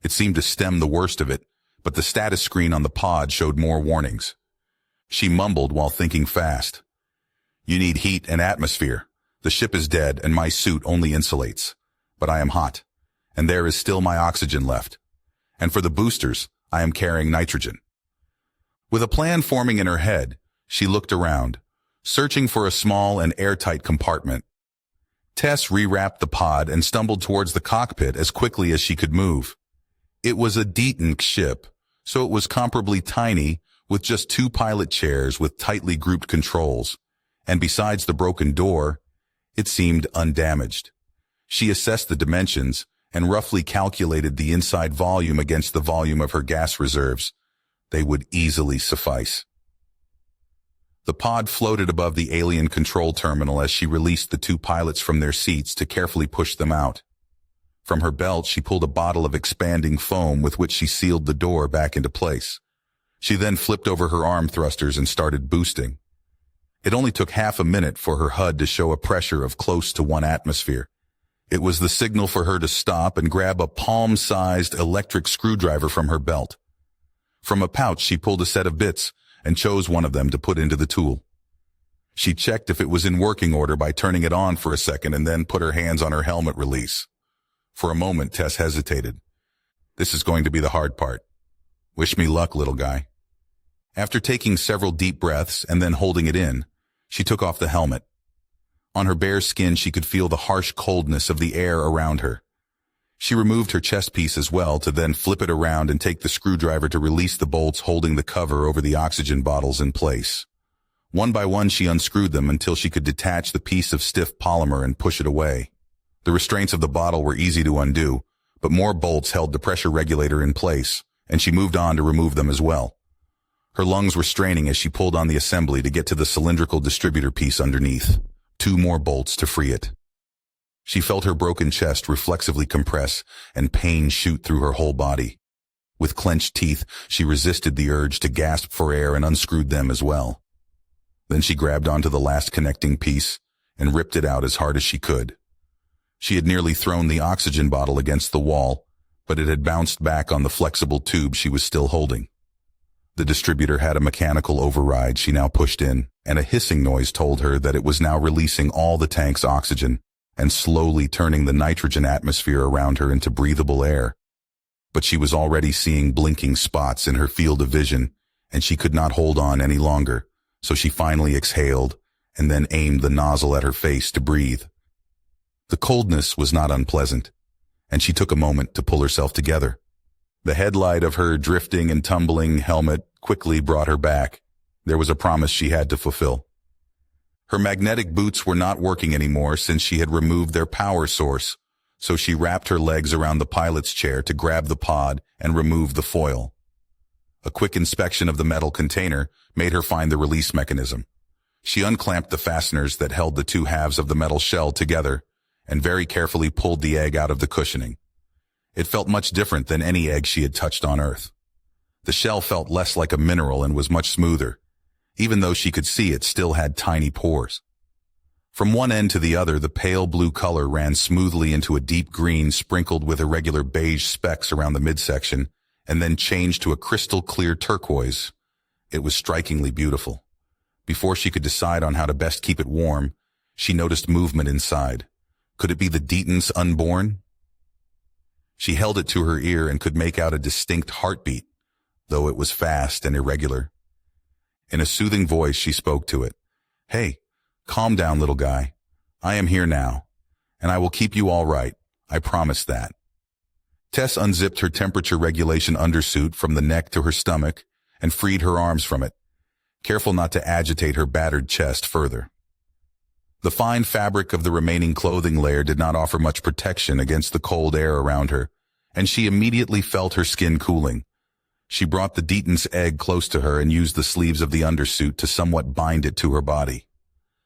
It seemed to stem the worst of it, but the status screen on the pod showed more warnings. She mumbled while thinking fast. "You need heat and atmosphere. The ship is dead, and my suit only insulates. But I am hot, and there is still my oxygen left. And for the boosters, I am carrying nitrogen." With a plan forming in her head, she looked around, searching for a small and airtight compartment. Tess rewrapped the pod and stumbled towards the cockpit as quickly as she could move. It was a Deaton ship, so it was comparably tiny, with just 2 pilot chairs with tightly grouped controls, and besides the broken door, it seemed undamaged. She assessed the dimensions and roughly calculated the inside volume against the volume of her gas reserves. They would easily suffice. The pod floated above the alien control terminal as she released the 2 pilots from their seats to carefully push them out. From her belt, she pulled a bottle of expanding foam with which she sealed the door back into place. She then flipped over her arm thrusters and started boosting. It only took half a minute for her HUD to show a pressure of close to 1 atmosphere. It was the signal for her to stop and grab a palm-sized electric screwdriver from her belt. From a pouch, she pulled a set of bits and chose one of them to put into the tool. She checked if it was in working order by turning it on for a second and then put her hands on her helmet release. For a moment, Tess hesitated. This is going to be the hard part. Wish me luck, little guy. After taking several deep breaths and then holding it in, she took off the helmet. On her bare skin, she could feel the harsh coldness of the air around her. She removed her chest piece as well to then flip it around and take the screwdriver to release the bolts holding the cover over the oxygen bottles in place. One by one, she unscrewed them until she could detach the piece of stiff polymer and push it away. The restraints of the bottle were easy to undo, but more bolts held the pressure regulator in place, and she moved on to remove them as well. Her lungs were straining as she pulled on the assembly to get to the cylindrical distributor piece underneath. 2 more bolts to free it. She felt her broken chest reflexively compress and pain shoot through her whole body. With clenched teeth, she resisted the urge to gasp for air and unscrewed them as well. Then she grabbed onto the last connecting piece and ripped it out as hard as she could. She had nearly thrown the oxygen bottle against the wall, but it had bounced back on the flexible tube she was still holding. The distributor had a mechanical override she now pushed in, and a hissing noise told her that it was now releasing all the tank's oxygen and slowly turning the nitrogen atmosphere around her into breathable air. But she was already seeing blinking spots in her field of vision, and she could not hold on any longer, so she finally exhaled and then aimed the nozzle at her face to breathe. The coldness was not unpleasant, and she took a moment to pull herself together. The headlight of her drifting and tumbling helmet quickly brought her back. There was a promise she had to fulfill. Her magnetic boots were not working anymore since she had removed their power source, so she wrapped her legs around the pilot's chair to grab the pod and remove the foil. A quick inspection of the metal container made her find the release mechanism. She unclamped the fasteners that held the two halves of the metal shell together and very carefully pulled the egg out of the cushioning. It felt much different than any egg she had touched on Earth. The shell felt less like a mineral and was much smoother. Even though she could see it still had tiny pores. From one end to the other, the pale blue color ran smoothly into a deep green sprinkled with irregular beige specks around the midsection, and then changed to a crystal clear turquoise. It was strikingly beautiful. Before she could decide on how to best keep it warm, she noticed movement inside. Could it be the Deaton's unborn? She held it to her ear and could make out a distinct heartbeat, though it was fast and irregular. In a soothing voice, she spoke to it. "Hey, calm down, little guy. I am here now, and I will keep you all right. I promise that." Tess unzipped her temperature regulation undersuit from the neck to her stomach and freed her arms from it, careful not to agitate her battered chest further. The fine fabric of the remaining clothing layer did not offer much protection against the cold air around her, and she immediately felt her skin cooling. She brought the Deaton's egg close to her and used the sleeves of the undersuit to somewhat bind it to her body.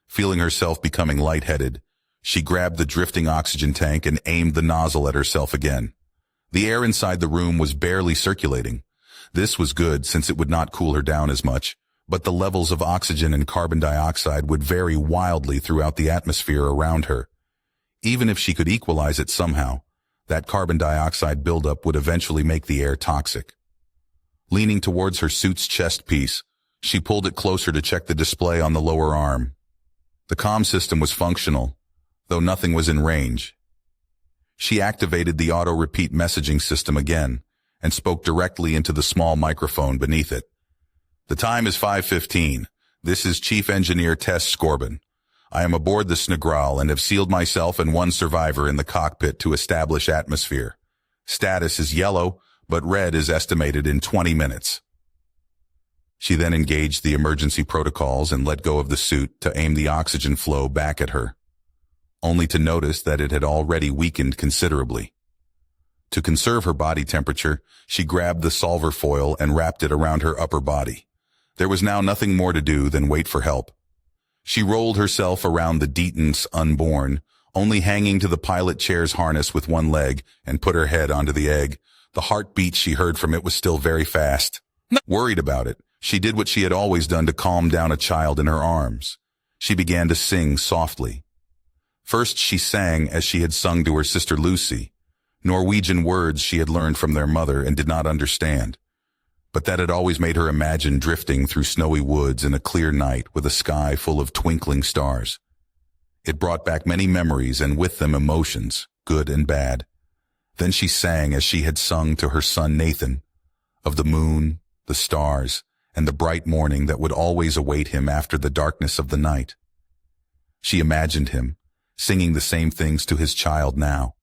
Feeling herself becoming lightheaded, she grabbed the drifting oxygen tank and aimed the nozzle at herself again. The air inside the room was barely circulating. This was good since it would not cool her down as much, but the levels of oxygen and carbon dioxide would vary wildly throughout the atmosphere around her. Even if she could equalize it somehow, that carbon dioxide buildup would eventually make the air toxic. Leaning towards her suit's chest piece, she pulled it closer to check the display on the lower arm. The comm system was functional, though nothing was in range. She activated the auto-repeat messaging system again and spoke directly into the small microphone beneath it. "The time is 5:15. This is Chief Engineer Tess Scorbin. I am aboard the Snegral and have sealed myself and one survivor in the cockpit to establish atmosphere. Status is yellow, but red is estimated in 20 minutes. She then engaged the emergency protocols and let go of the suit to aim the oxygen flow back at her, only to notice that it had already weakened considerably. To conserve her body temperature, she grabbed the solver foil and wrapped it around her upper body. There was now nothing more to do than wait for help. She rolled herself around the Deaton's unborn, only hanging to the pilot chair's harness with one leg, and put her head onto the egg. The heartbeat she heard from it was still very fast. Worried about it, she did what she had always done to calm down a child in her arms. She began to sing softly. First she sang as she had sung to her sister Lucy, Norwegian words she had learned from their mother and did not understand, but that had always made her imagine drifting through snowy woods in a clear night with a sky full of twinkling stars. It brought back many memories and with them emotions, good and bad. Then she sang as she had sung to her son Nathan, of the moon, the stars, and the bright morning that would always await him after the darkness of the night. She imagined him, singing the same things to his child now,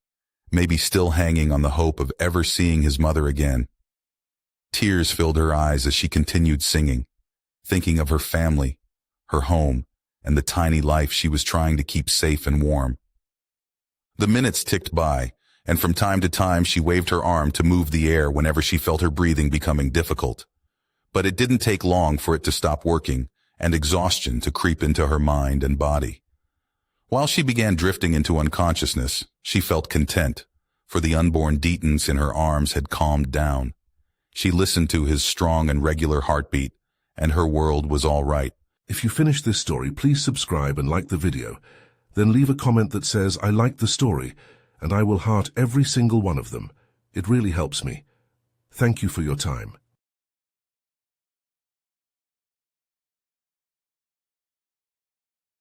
maybe still hanging on the hope of ever seeing his mother again. Tears filled her eyes as she continued singing, thinking of her family, her home, and the tiny life she was trying to keep safe and warm. The minutes ticked by, and from time to time she waved her arm to move the air whenever she felt her breathing becoming difficult. But it didn't take long for it to stop working, and exhaustion to creep into her mind and body. While she began drifting into unconsciousness, she felt content, for the unborn Deaton's in her arms had calmed down. She listened to his strong and regular heartbeat, and her world was all right. If you finished this story, please subscribe and like the video. Then leave a comment that says, "I liked the story," and I will heart every single one of them. It really helps me. Thank you for your time.